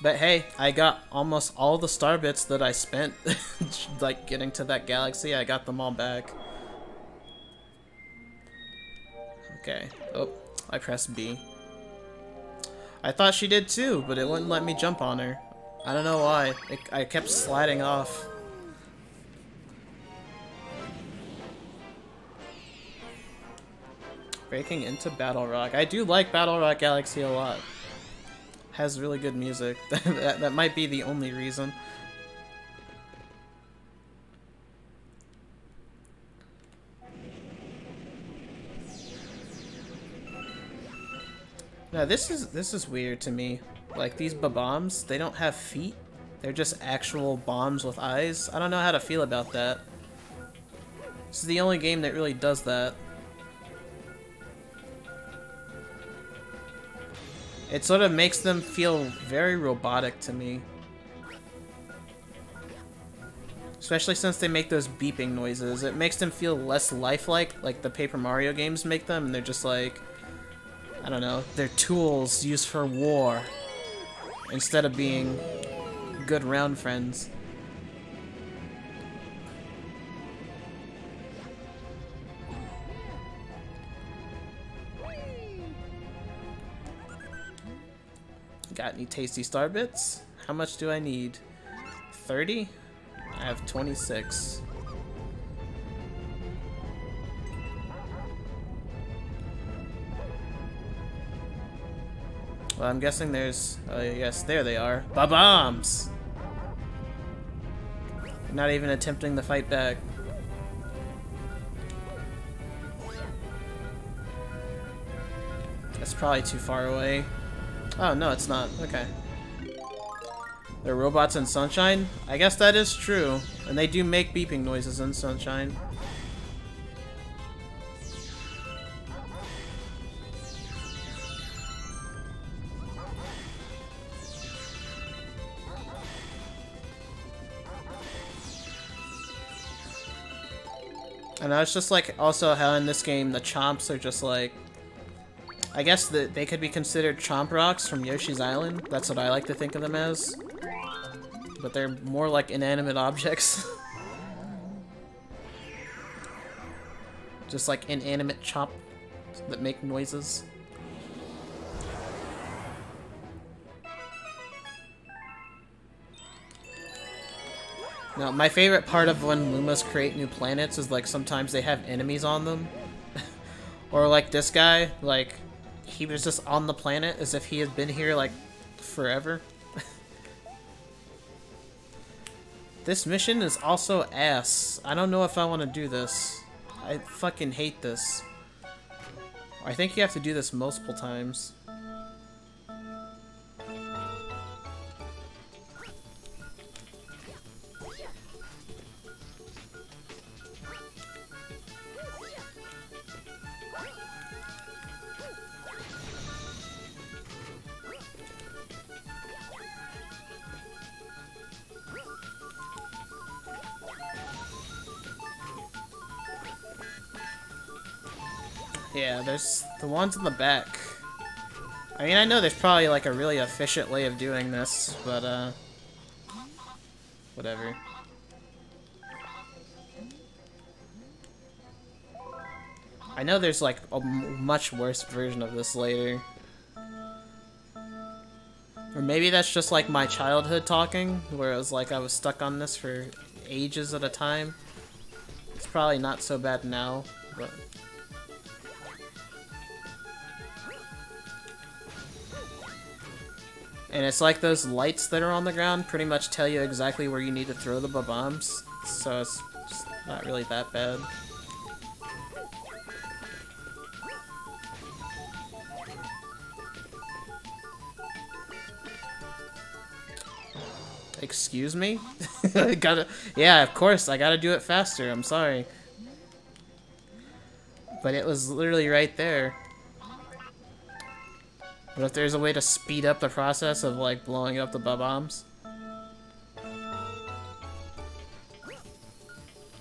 But hey, I got almost all the star bits that I spent like getting to that galaxy. I got them all back. Okay. Oh, I pressed B. I thought she did too, but it wouldn't let me jump on her. I don't know why. I kept sliding off. Breaking into Battle Rock. I do like Battle Rock Galaxy a lot. Has really good music. that might be the only reason. Now this is weird to me. Like, these bombs, they don't have feet. They're just actual bombs with eyes. I don't know how to feel about that. This is the only game that really does that. It sort of makes them feel very robotic to me. Especially since they make those beeping noises. It makes them feel less lifelike, like the Paper Mario games make them, and they're just like, I don't know, they're tools used for war. Instead of being good round friends. Got any tasty star bits? How much do I need? 30? I have 26. Well, I'm guessing there's... yes, there they are. Ba-bombs! Not even attempting to fight back. That's probably too far away. Oh, no, it's not. Okay. They're robots in Sunshine? I guess that is true. And they do make beeping noises in Sunshine. And I was just like, also how in this game the chomps are just like, I guess that they could be considered chomp rocks from Yoshi's Island. That's what I like to think of them as. But they're more like inanimate objects. Just like inanimate chomp that make noises. Now, my favorite part of when Lumas create new planets is like sometimes they have enemies on them. Or like this guy, like he was just on the planet as if he had been here like forever. This mission is also ass. I don't know if I want to do this. I fucking hate this. I think you have to do this multiple times. Yeah, there's the ones in the back. I mean, I know there's probably like a really efficient way of doing this, but whatever. I know there's like a much worse version of this later. Or maybe that's just like my childhood talking, where it was like I was stuck on this for ages at a time. It's probably not so bad now, but... And it's like those lights that are on the ground pretty much tell you exactly where you need to throw the bombs, so it's just not really that bad. Excuse me? I gotta... Yeah, of course, I gotta do it faster, I'm sorry. But it was literally right there. But if there's a way to speed up the process of, like, blowing up the bombs?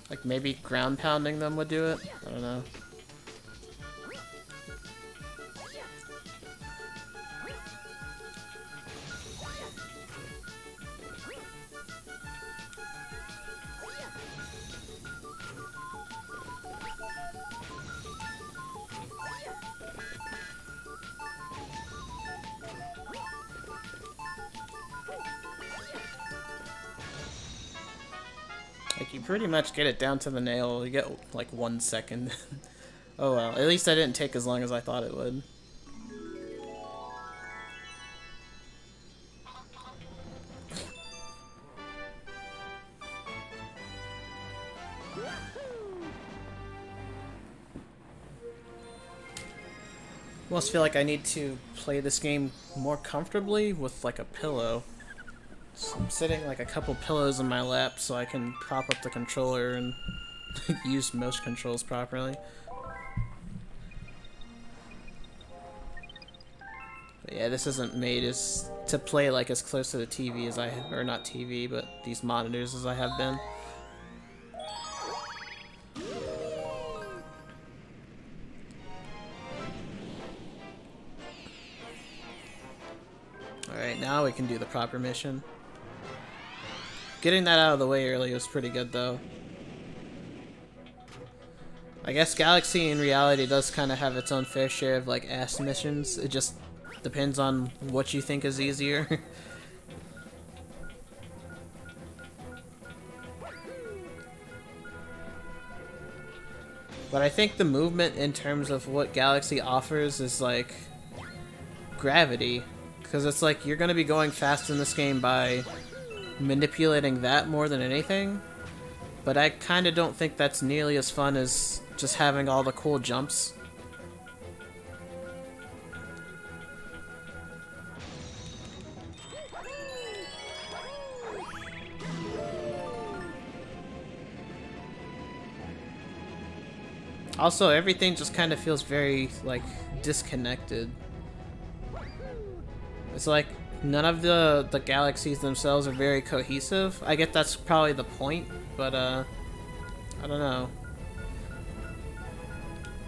Like, maybe ground pounding them would do it? I don't know. Like, you pretty much get it down to the nail. You get, like, 1 second. Oh well, at least I didn't take as long as I thought it would. I almost feel like I need to play this game more comfortably with, like, a pillow. So I'm sitting like a couple pillows in my lap so I can prop up the controller and use motion controls properly. But yeah, this isn't made as to play like as close to the TV as or not TV, but these monitors as I have been. Alright, now we can do the proper mission. Getting that out of the way early was pretty good, though. I guess Galaxy in reality does kind of have its own fair share of, like, ass missions. It just depends on what you think is easier. But I think the movement in terms of what Galaxy offers is, like, gravity. Because it's like, you're going to be going fast in this game by manipulating that more than anything, but I kind of don't think that's nearly as fun as just having all the cool jumps. Also, everything just kind of feels very, like, disconnected. It's like none of the galaxies themselves are very cohesive. I get that's probably the point, but I don't know.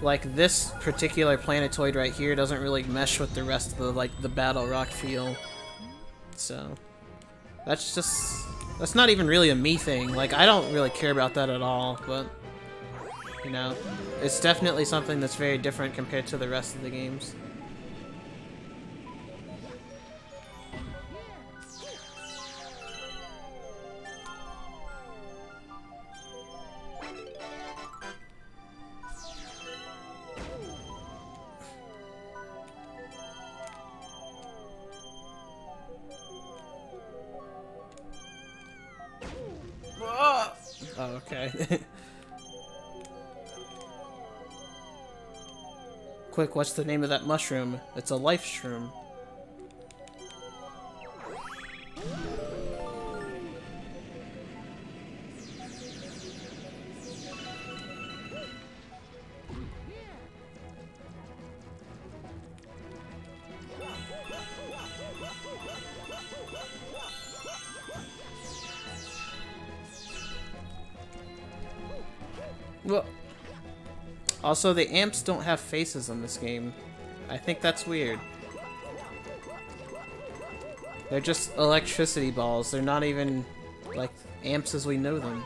like this particular planetoid right here doesn't really mesh with the rest of the like the battle rock feel. So that's not even really a me thing. Like I don't really care about that at all, but you know, it's definitely something that's very different compared to the rest of the games. Oh, okay. Quick, what's the name of that mushroom? It's a life shroom. Well, also the amps don't have faces in this game. I think that's weird. They're just electricity balls. They're not even like amps as we know them.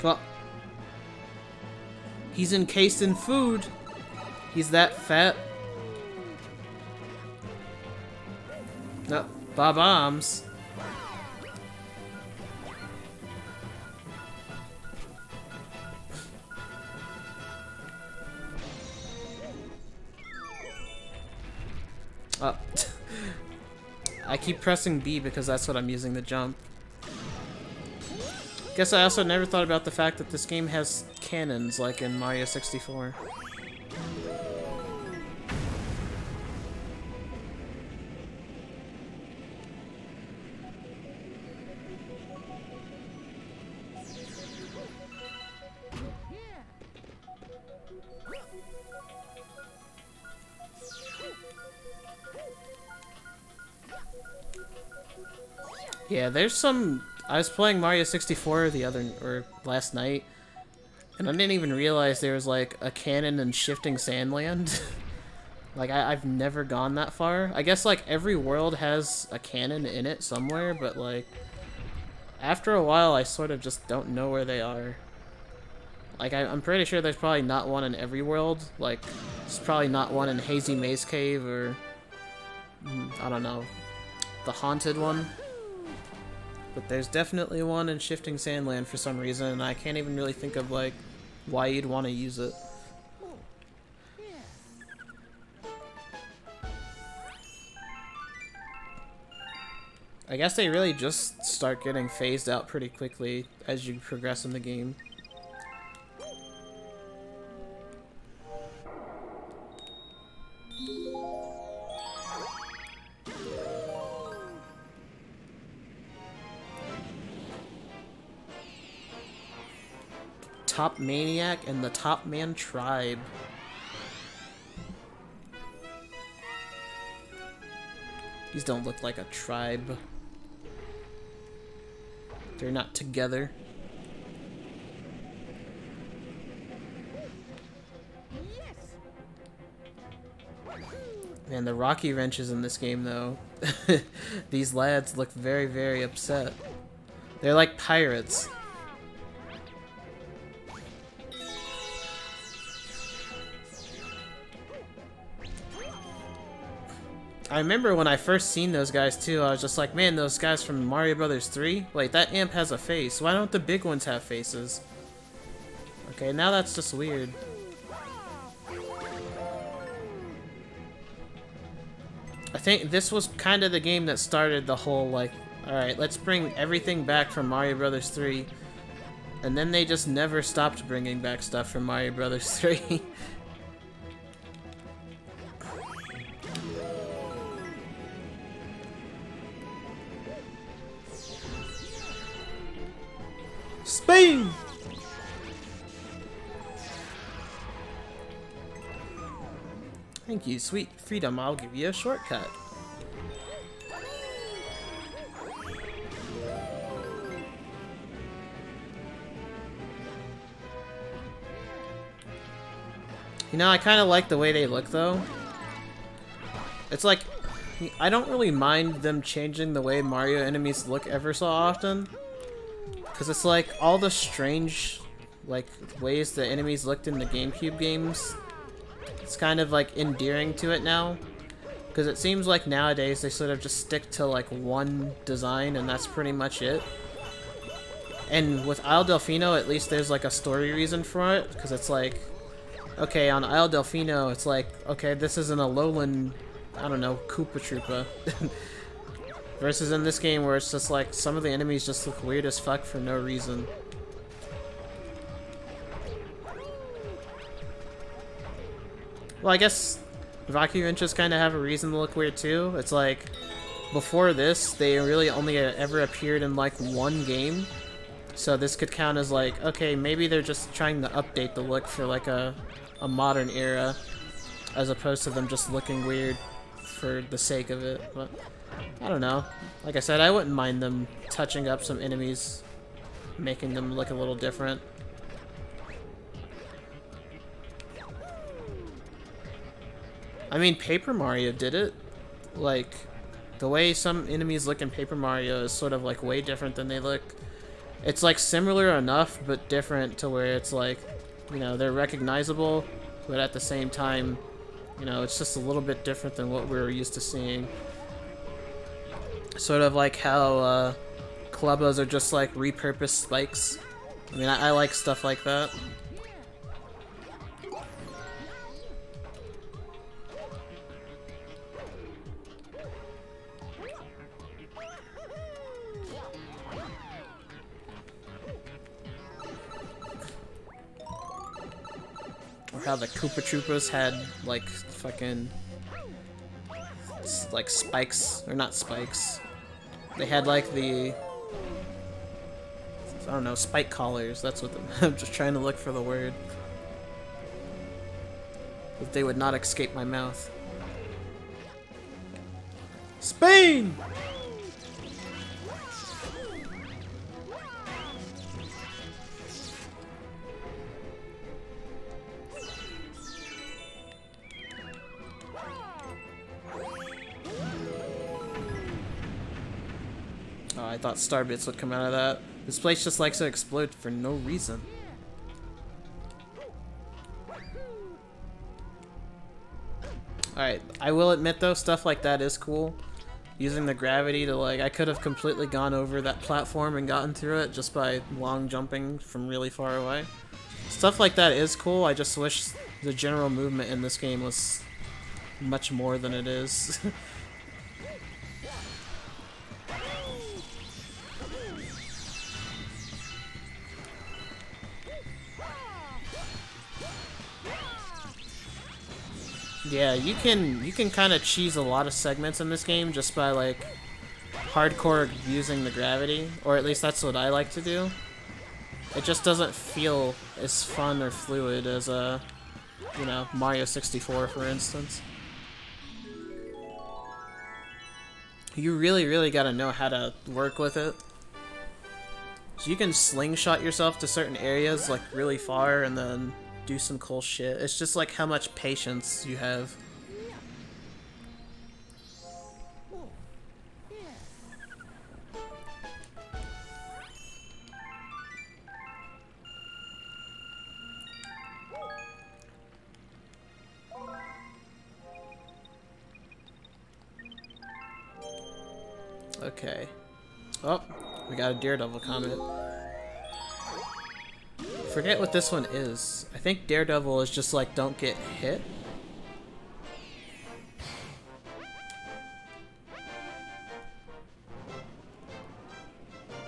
Well, he's encased in food. He's that fat. No, bombs. Oh. I keep pressing B because that's what I'm using to jump. Guess I also never thought about the fact that this game has cannons like in Mario 64. Yeah, there's some... I was playing Mario 64 last night, and I didn't even realize there was like a cannon in Shifting Sandland. Like I've never gone that far. I guess like every world has a cannon in it somewhere, but like after a while I sort of just don't know where they are. Like I'm pretty sure there's probably not one in every world. Like there's probably not one in Hazy Maze Cave or I don't know, the haunted one. But there's definitely one in Shifting Sandland for some reason, and I can't even really think of, like, why you'd want to use it. I guess they really just start getting phased out pretty quickly as you progress in the game. Top Maniac and the Top Man Tribe. These don't look like a tribe. They're not together. Man, the Rocky wrenches in this game, though. These lads look very, very upset. They're like pirates. I remember when I first seen those guys too, I was just like, man, those guys from Mario Brothers 3? Wait, that amp has a face. Why don't the big ones have faces? Okay, now that's just weird. I think this was kind of the game that started the whole, like, alright, let's bring everything back from Mario Brothers 3. And then they just never stopped bringing back stuff from Mario Brothers 3. Spain! Thank you, sweet freedom. I'll give you a shortcut. You know, I kind of like the way they look, though. It's like, I don't really mind them changing the way Mario enemies look ever so often. Because it's like, all the strange, like, ways the enemies looked in the GameCube games, it's kind of, like, endearing to it now. Because it seems like nowadays they sort of just stick to, like, one design, and that's pretty much it. And with Isle Delfino, at least there's, like, a story reason for it. Because it's like, okay, on Isle Delfino, it's like, okay, this isn't a lowland, I don't know, Koopa Troopa. Versus in this game where it's just like, some of the enemies just look weird as fuck for no reason. Well, I guess Valkyrie Wrenches kind of have a reason to look weird too. It's like, before this, they really only ever appeared in like one game. So this could count as like, okay, maybe they're just trying to update the look for like a modern era, as opposed to them just looking weird for the sake of it. But I don't know. Like I said, I wouldn't mind them touching up some enemies, making them look a little different. I mean, Paper Mario did it. Like, the way some enemies look in Paper Mario is sort of like way different than they look. It's like similar enough, but different to where it's like, you know, they're recognizable, but at the same time, you know, it's just a little bit different than what we're used to seeing. Sort of like how Clubbos are just like repurposed spikes. I mean, I like stuff like that. Or how the Koopa Troopas had like fucking like spikes, or not spikes. They had like the, I don't know, spike collars. That's what I'm just trying to look for the word. But they would not escape my mouth. Spain! Oh, I thought Starbits would come out of that. This place just likes to explode for no reason. Alright, I will admit though, stuff like that is cool. Using the gravity to like, I could have completely gone over that platform and gotten through it just by long jumping from really far away. Stuff like that is cool, I just wish the general movement in this game was much more than it is. Yeah, you can kind of cheese a lot of segments in this game just by like hardcore using the gravity, or at least that's what I like to do. It just doesn't feel as fun or fluid as you know, Mario 64, for instance. You really gotta know how to work with it. So you can slingshot yourself to certain areas like really far and then do some cool shit. It's just like how much patience you have. Okay. Oh, we got a Daredevil comment. Forget what this one is. I think Daredevil is just like, don't get hit.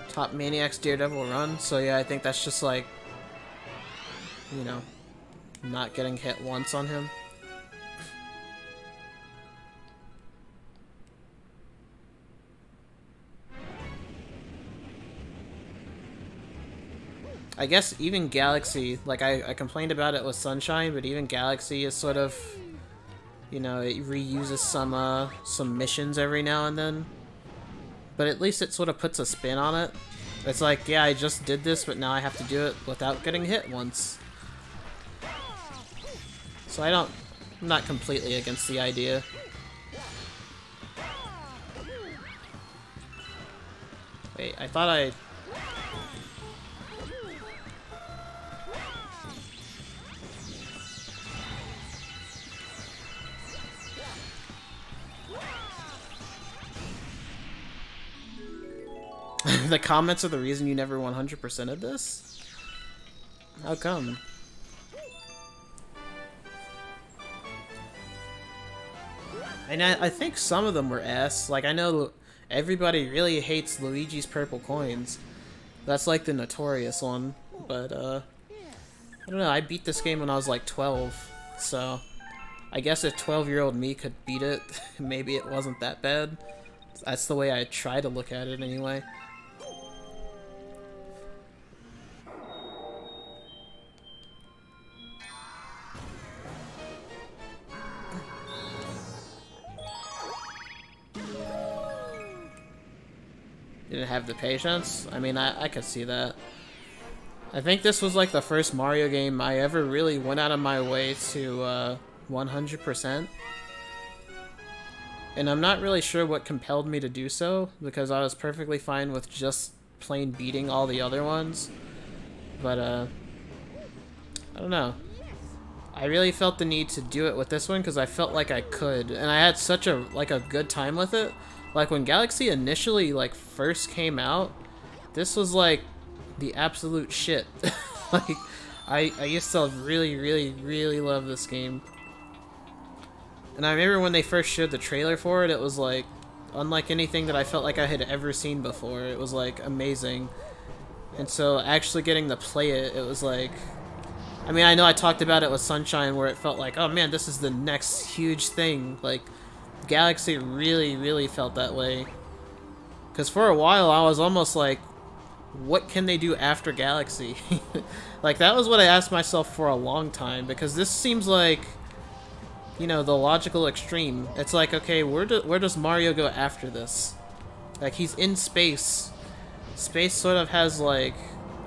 Top Maniac's Daredevil run. So yeah, I think that's just like, you know, not getting hit once on him. I guess even Galaxy, like I complained about it with Sunshine, but even Galaxy is sort of, You know, it reuses some missions every now and then. But at least it sort of puts a spin on it. It's like, yeah, I just did this, but now I have to do it without getting hit once. So I'm not completely against the idea. Wait, I thought I... The comments are the reason you never 100%ed this? How come? And I think some of them were S. Like, I know everybody really hates Luigi's purple coins. That's like the notorious one. But, I don't know, I beat this game when I was like 12. So, I guess if 12-year-old me could beat it, maybe it wasn't that bad. That's the way I try to look at it anyway. Didn't have the patience? I mean, I could see that. I think this was like the first Mario game I ever really went out of my way to 100%. And I'm not really sure what compelled me to do so, because I was perfectly fine with just plain beating all the other ones. But, I don't know. I really felt the need to do it with this one because I felt like I could, and I had such a good time with it. Like when Galaxy initially first came out, this was like the absolute shit. Like I used to really love this game. And I remember when they first showed the trailer for it, it was like unlike anything that I felt like I had ever seen before. It was like amazing. And so actually getting to play it, it was like, I mean, I know I talked about it with Sunshine where it felt like, oh man, this is the next huge thing. Like, Galaxy really felt that way. Because for a while, I was almost like, what can they do after Galaxy? Like, that was what I asked myself for a long time. Because this seems like, you know, the logical extreme. It's like, okay, where does Mario go after this? Like, he's in space. Space sort of has, like,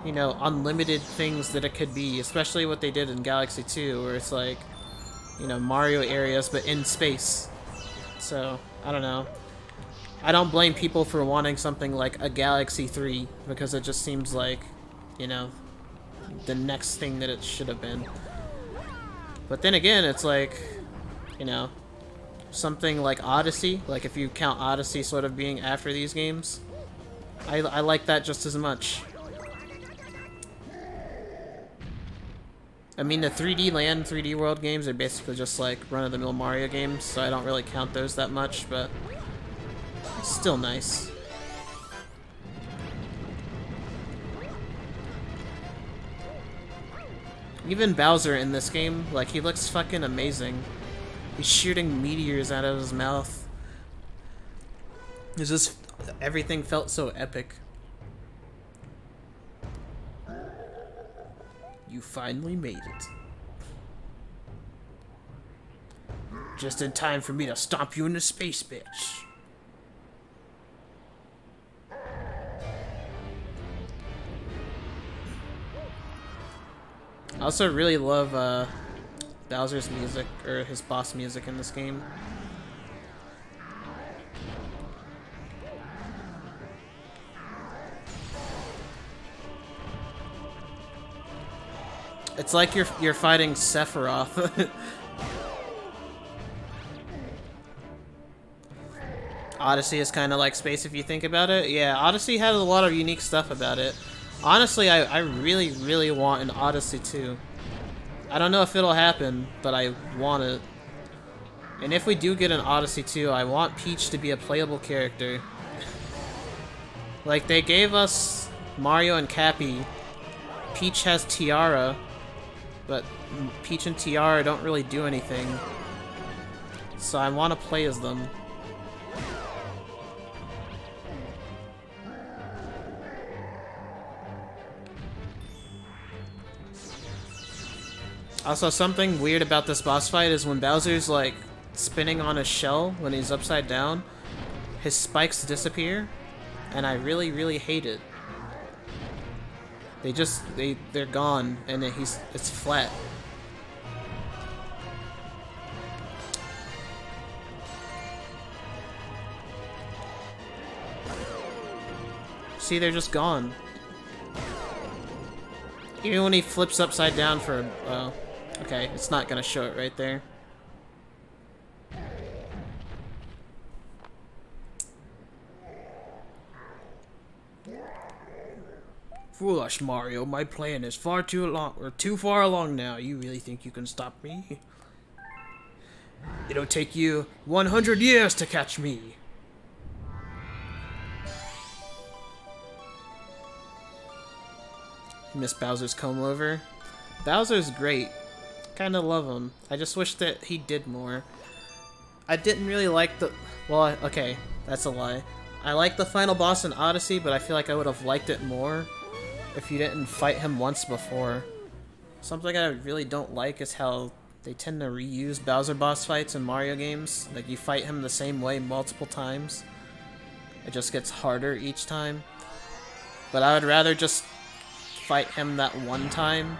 you know, unlimited things that it could be, especially what they did in Galaxy 2, where it's like, you know, Mario areas, but in space. So, I don't know. I don't blame people for wanting something like a Galaxy 3, because it just seems like, you know, the next thing that it should have been. But then again, it's like, you know, something like Odyssey, like if you count Odyssey sort of being after these games, I like that just as much. I mean, the 3D Land, 3D World games are basically just like run-of-the-mill Mario games, so I don't really count those that much, but it's still nice. Even Bowser in this game, like, he looks fucking amazing. He's shooting meteors out of his mouth. It's just, everything felt so epic. You finally made it. Just in time for me to stomp you into space, bitch. I also really love Bowser's music, or his boss music in this game. It's like you're fighting Sephiroth. Odyssey is kind of like space if you think about it. Yeah, Odyssey has a lot of unique stuff about it. Honestly, I really want an Odyssey 2. I don't know if it'll happen, but I want it. And if we do get an Odyssey 2, I want Peach to be a playable character. Like, they gave us Mario and Cappy. Peach has Tiara. But Peach and Tiara don't really do anything. So I want to play as them. Also, something weird about this boss fight is when Bowser's, like, spinning on his shell when he's upside down, his spikes disappear, and I really, really hate it. They're gone, and it's flat. See, they're just gone. Even when he flips upside down for, okay, it's not gonna show it right there. Foolish Mario, my plan is too far along now. You really think you can stop me? It'll take you 100 years to catch me. Miss Bowser's comb over. Bowser's great. Kinda love him. I just wish that he did more. I didn't really like the... Well, okay, that's a lie. I like the final boss in Odyssey, but I feel like I would have liked it more if you didn't fight him once before. Something I really don't like is how they tend to reuse Bowser boss fights in Mario games. Like, you fight him the same way multiple times. It just gets harder each time. But I would rather just fight him that one time.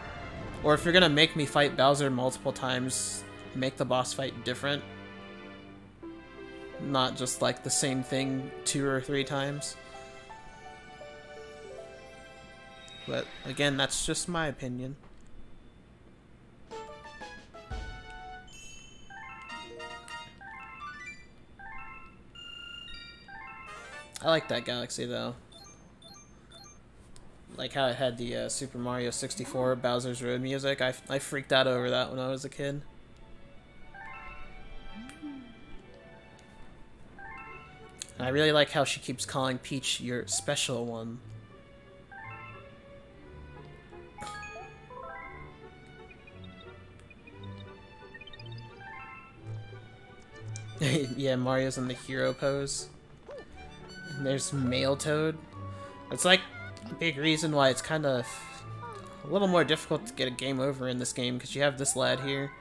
Or if you're gonna make me fight Bowser multiple times, make the boss fight different. Not just like the same thing 2 or 3 times. But again, that's just my opinion. I like that galaxy though. Like how it had the Super Mario 64 Bowser's Road music. I freaked out over that when I was a kid. And I really like how she keeps calling Peach your special one. Yeah, Mario's in the hero pose. And there's Male Toad. It's like a big reason why it's kind of a little more difficult to get a game over in this game, because you have this lad here.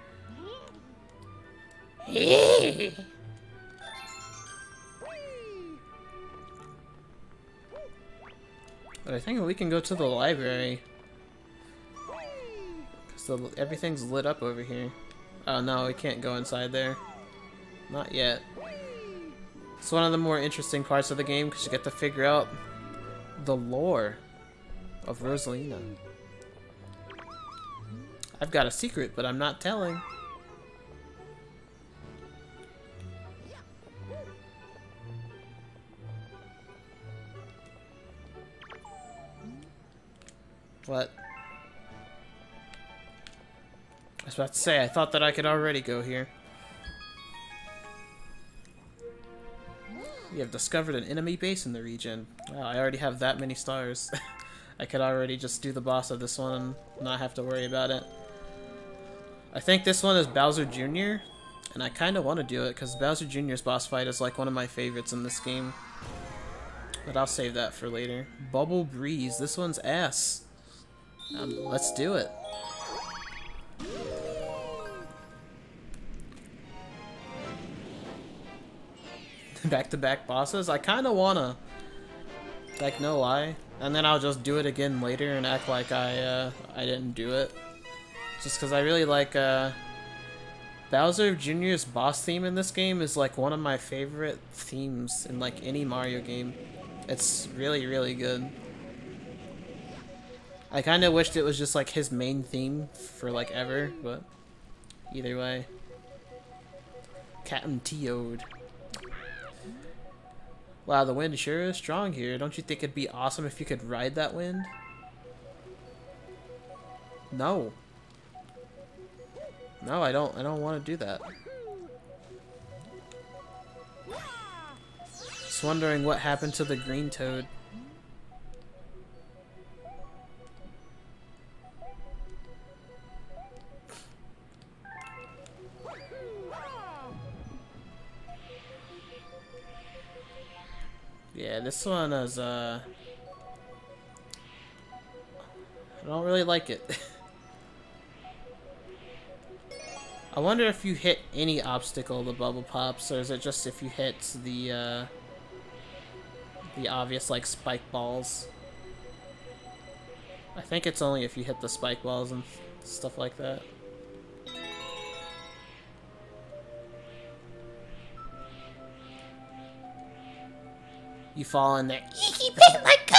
But I think we can go to the library, because everything's lit up over here. Oh no, we can't go inside there. Not yet. It's one of the more interesting parts of the game, because you get to figure out the lore of Rosalina. I've got a secret, but I'm not telling. What? I was about to say, I thought that I could already go here. We have discovered an enemy base in the region. Wow, I already have that many stars. I could already just do the boss of this one and not have to worry about it. I think this one is Bowser Jr., and I kind of want to do it because Bowser Jr.'s boss fight is like one of my favorites in this game. But I'll save that for later. Bubble Breeze, this one's ass. Let's do it. Back-to-back bosses? I kind of wanna. Like, no lie. And then I'll just do it again later and act like I didn't do it. Just because I really like, Bowser Jr.'s boss theme in this game is like one of my favorite themes in like any Mario game. It's really, really good. I kind of wished it was just like his main theme for like ever, but either way. Captain Toad. Wow, the wind sure is strong here. Don't you think it'd be awesome if you could ride that wind? No. No, I don't want to do that. Just wondering what happened to the green toad. Yeah, this one is, I don't really like it. I wonder if you hit any obstacle, the bubble pops, or is it just if you hit the obvious, like, spike balls? I think it's only if you hit the spike balls and stuff like that. You fall in there. Eeky, babe, let go!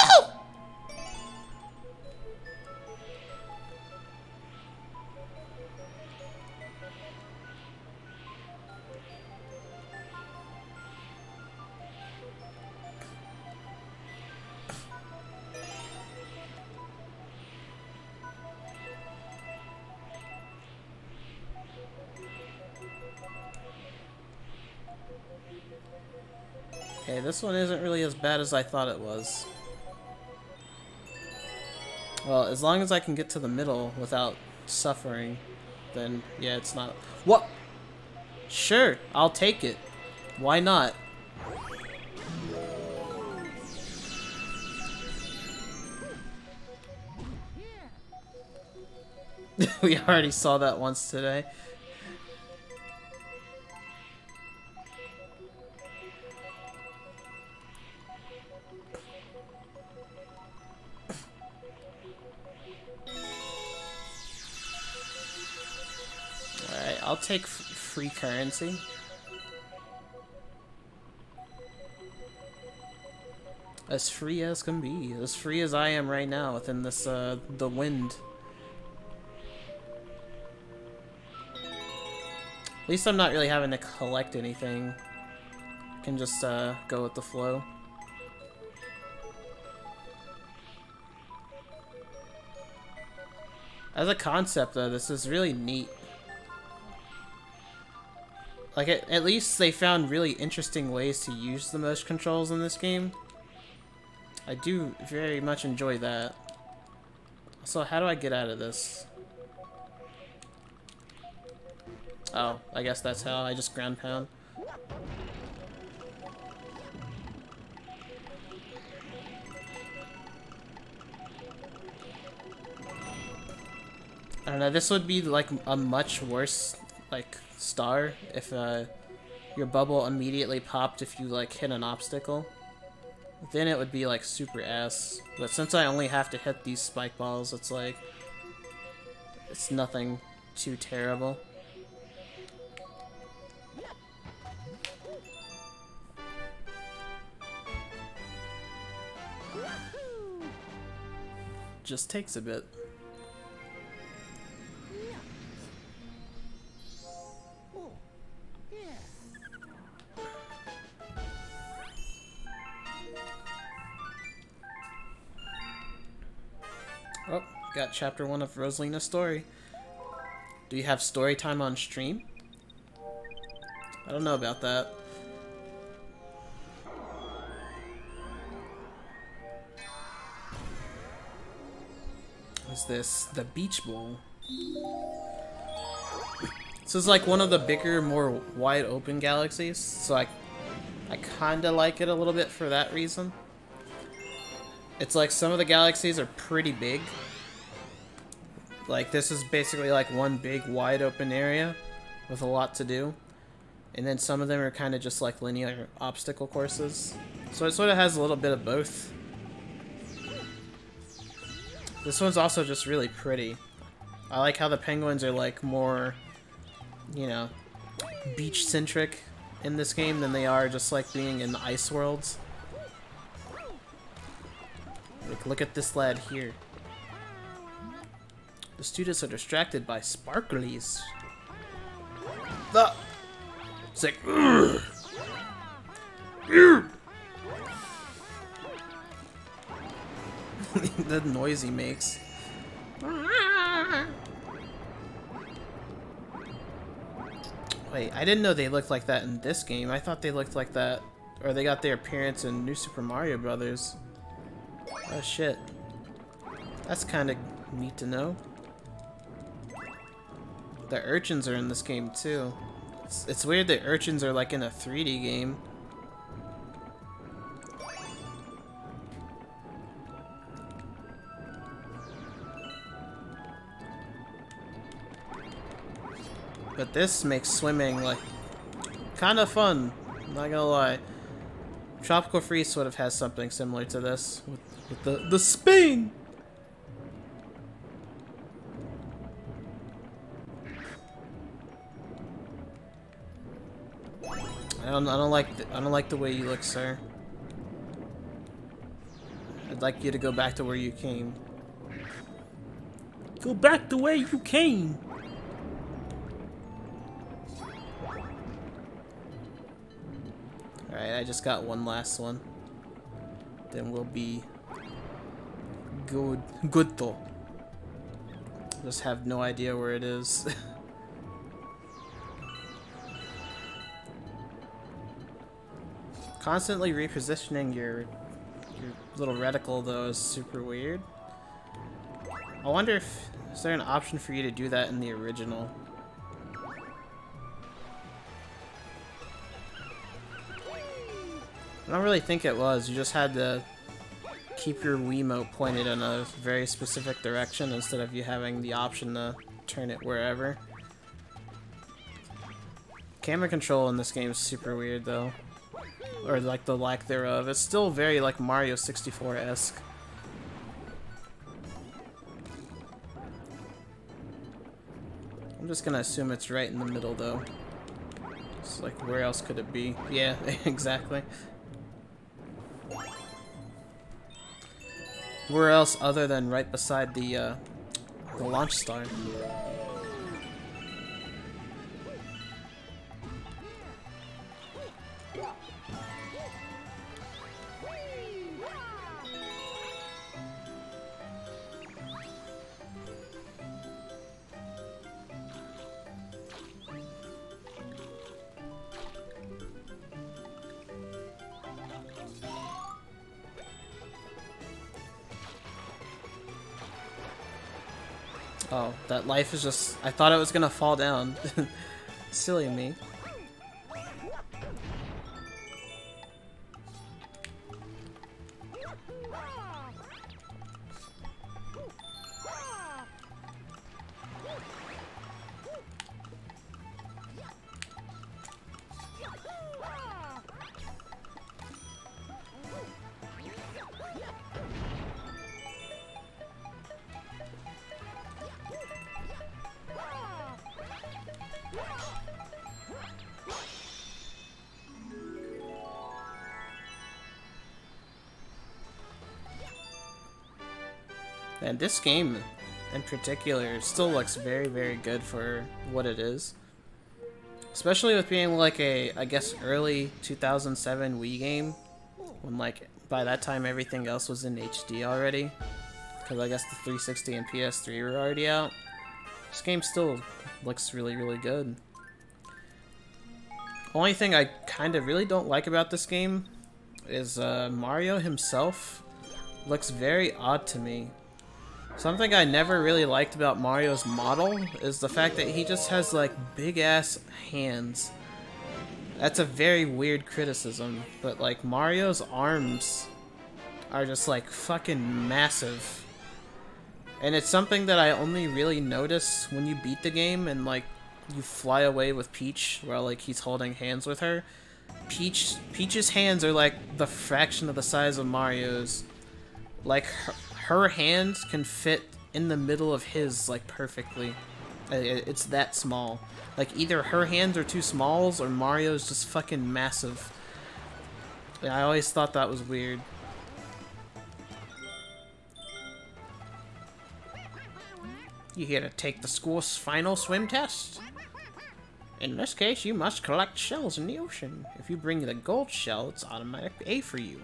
Okay, this one isn't really as bad as I thought it was. Well, as long as I can get to the middle without suffering, then yeah, it's not... What? Sure, I'll take it. Why not? We already saw that once today. Alright, I'll take free currency. As free as can be. As free as I am right now within this, the wind. At least I'm not really having to collect anything. I can just, go with the flow. As a concept, though, this is really neat. Like, at least they found really interesting ways to use the motion controls in this game. I do very much enjoy that. So, how do I get out of this? Oh, I guess that's how. I just ground pound. I don't know, this would be like a much worse, like, star if your bubble immediately popped if you like hit an obstacle. Then it would be like super ass. But since I only have to hit these spike balls, it's like it's nothing too terrible. Just takes a bit. Oh, got chapter 1 of Rosalina's story. Do you have story time on stream? I don't know about that. Is this the Beach Bowl? This is like one of the bigger, more wide open galaxies, so I kinda like it a little bit for that reason. It's like some of the galaxies are pretty big. Like this is basically like one big wide open area with a lot to do. And then some of them are kind of just like linear obstacle courses. So it sort of has a little bit of both. This one's also just really pretty. I like how the penguins are like more, you know, beach centric in this game than they are just like being in ice worlds. Like, look at this lad here. The students are distracted by sparklies. It's like, ugh. The noise he makes. Wait, I didn't know they looked like that in this game. I thought they looked like that, or they got their appearance in New Super Mario Brothers. Oh shit. That's kind of neat to know. The urchins are in this game too. It's weird that urchins are like in a 3D game. But this makes swimming, like, kind of fun. I'm not gonna lie. Tropical Freeze sort of has something similar to this with the spin. I don't like the way you look, sir. I'd like you to go back to where you came. Go back the way you came. Alright, I just got one last one. Then we'll be good though. Just have no idea where it is. Constantly repositioning your little reticle though is super weird. I wonder if is there an option for you to do that in the original? I don't really think it was. You just had to keep your Wiimote pointed in a very specific direction instead of you having the option to turn it wherever. Camera control in this game is super weird though. Or like the lack thereof. It's still very like Mario 64-esque. I'm just gonna assume it's right in the middle though. It's like, where else could it be? Yeah, exactly. Where else other than right beside the launch star? Oh, that life is just... I thought it was gonna fall down. Silly me. And this game, in particular, still looks very, very good for what it is. Especially with being like a, I guess, early 2007 Wii game. When like, by that time everything else was in HD already. Because I guess the 360 and PS3 were already out. This game still looks really, really good. Only thing I kind of really don't like about this game is Mario himself looks very odd to me. Something I never really liked about Mario's model is the fact that he just has like big ass hands. That's a very weird criticism, but like Mario's arms are just like fucking massive. And it's something that I only really notice when you beat the game and like you fly away with Peach while like he's holding hands with her. Peach's hands are like the fraction of the size of Mario's. Like her hands can fit in the middle of his like perfectly. It's that small. Like either her hands are too small or Mario's just fucking massive. And I always thought that was weird. You here to take the school's final swim test? In this case, you must collect shells in the ocean. If you bring the gold shell, it's automatic A for you.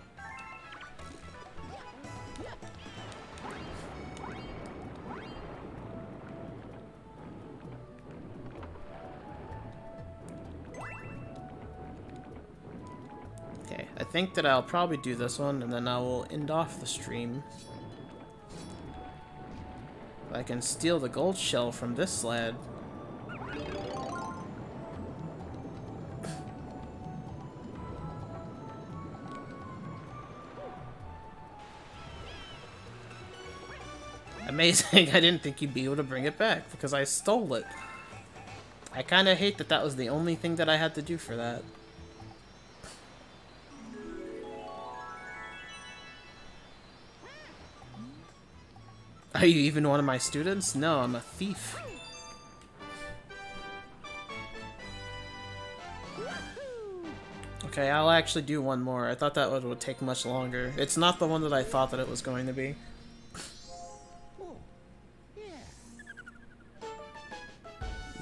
Okay, I think that I'll probably do this one, and then I will end off the stream. I can steal the gold shell from this lad. Amazing, I didn't think you'd be able to bring it back because I stole it. I kind of hate that that was the only thing that I had to do for that. Are you even one of my students? No, I'm a thief. Okay, I'll actually do one more. I thought that would take much longer. It's not the one that I thought that it was going to be.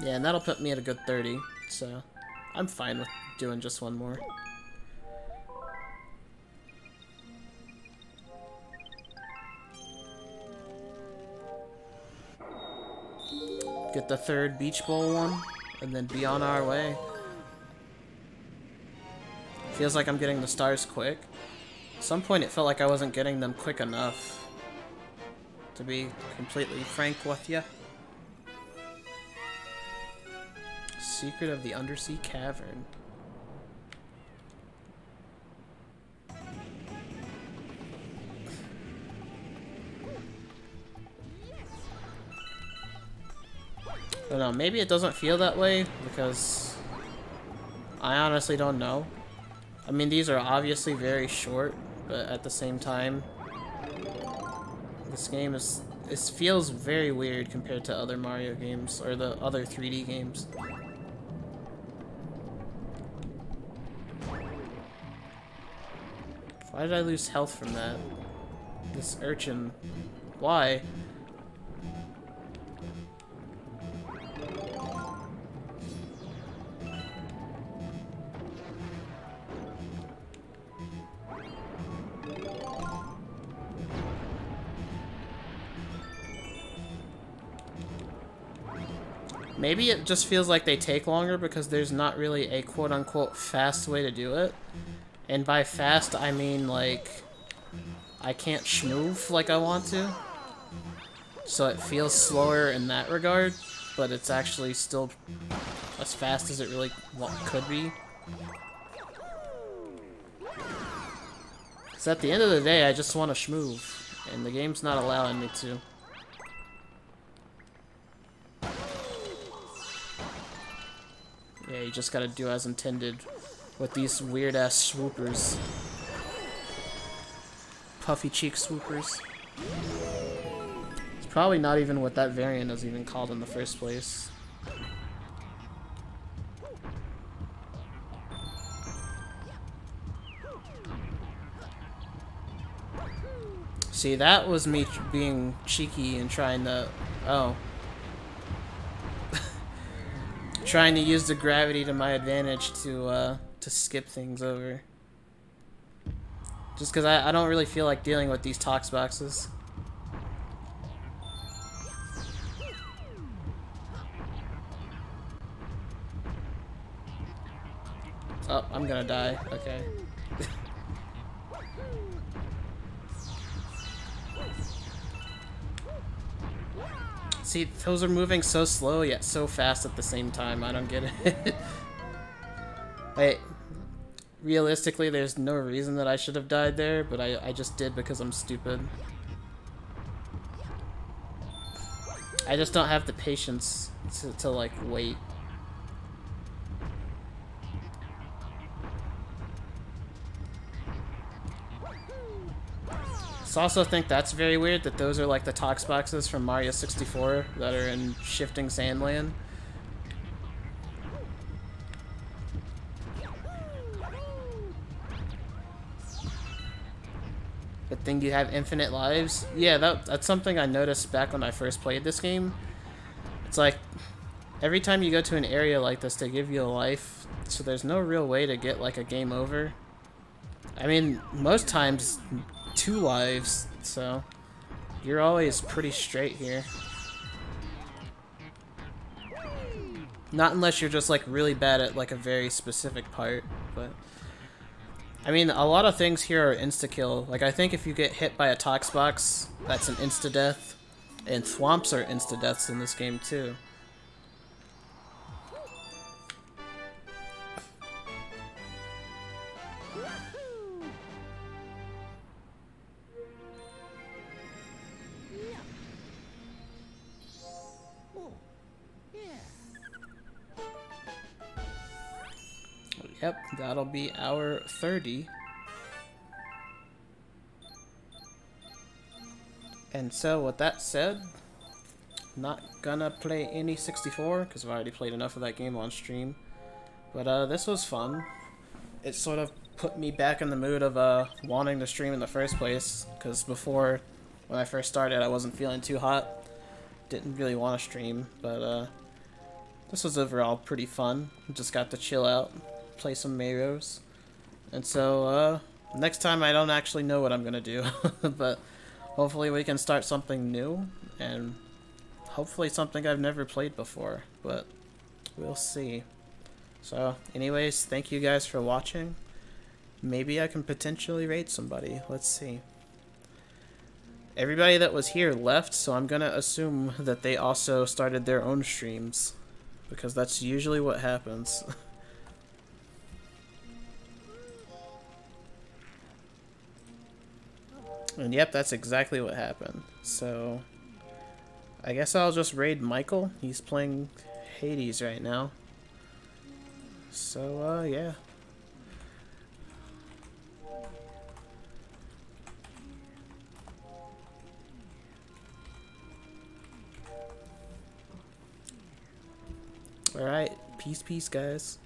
Yeah, and that'll put me at a good 30, so I'm fine with doing just one more. Get the third beach bowl one, and then be on our way. Feels like I'm getting the stars quick. At some point it felt like I wasn't getting them quick enough, to be completely frank with you. Secret of the Undersea Cavern. I don't know, maybe it doesn't feel that way because I honestly don't know. I mean, these are obviously very short, but at the same time, this game it feels very weird compared to other Mario games or the other 3D games. Why did I lose health from that? This urchin. Why? Maybe it just feels like they take longer because there's not really a quote-unquote fast way to do it. And by fast, I mean, like, I can't schmoove like I want to. So it feels slower in that regard, but it's actually still as fast as it really could be. Because at the end of the day, I just want to schmoove, and the game's not allowing me to. Yeah, you just gotta do as intended with these weird-ass swoopers. Puffy cheek swoopers. It's probably not even what that variant is even called in the first place. See, that was me being cheeky and trying to... Oh. Trying to use the gravity to my advantage to skip things over. Just because I don't really feel like dealing with these tox boxes. Oh, I'm gonna die. Okay. See, those are moving so slow yet so fast at the same time. I don't get it. Wait, realistically, there's no reason that I should have died there, but I just did because I'm stupid. I just don't have the patience to like, wait. I also think that's very weird that those are like the tox boxes from Mario 64 that are in Shifting Sandland. Good thing you have infinite lives. Yeah, that's something I noticed back when I first played this game. It's like, every time you go to an area like this, they give you a life, so there's no real way to get like a game over. I mean, most times 2 lives, so you're always pretty straight here. Not unless you're just like really bad at like a very specific part, but I mean, a lot of things here are insta-kill. Like, I think if you get hit by a tox box, that's an insta-death, and thwomps are insta-deaths in this game too. Yep, that'll be hour 30. And so, with that said, not gonna play any 64 because I've already played enough of that game on stream. But this was fun. It sort of put me back in the mood of wanting to stream in the first place, because before, when I first started, I wasn't feeling too hot. Didn't really want to stream, but this was overall pretty fun. Just got to chill out, play some Marios. And so, next time I don't actually know what I'm gonna do, but hopefully we can start something new, and hopefully something I've never played before, but we'll see. So, anyways, thank you guys for watching. Maybe I can potentially raid somebody. Let's see. Everybody that was here left, so I'm gonna assume that they also started their own streams, because that's usually what happens. And yep, that's exactly what happened. So, I guess I'll just raid Michael. He's playing Hades right now. So, yeah. Alright, peace, guys.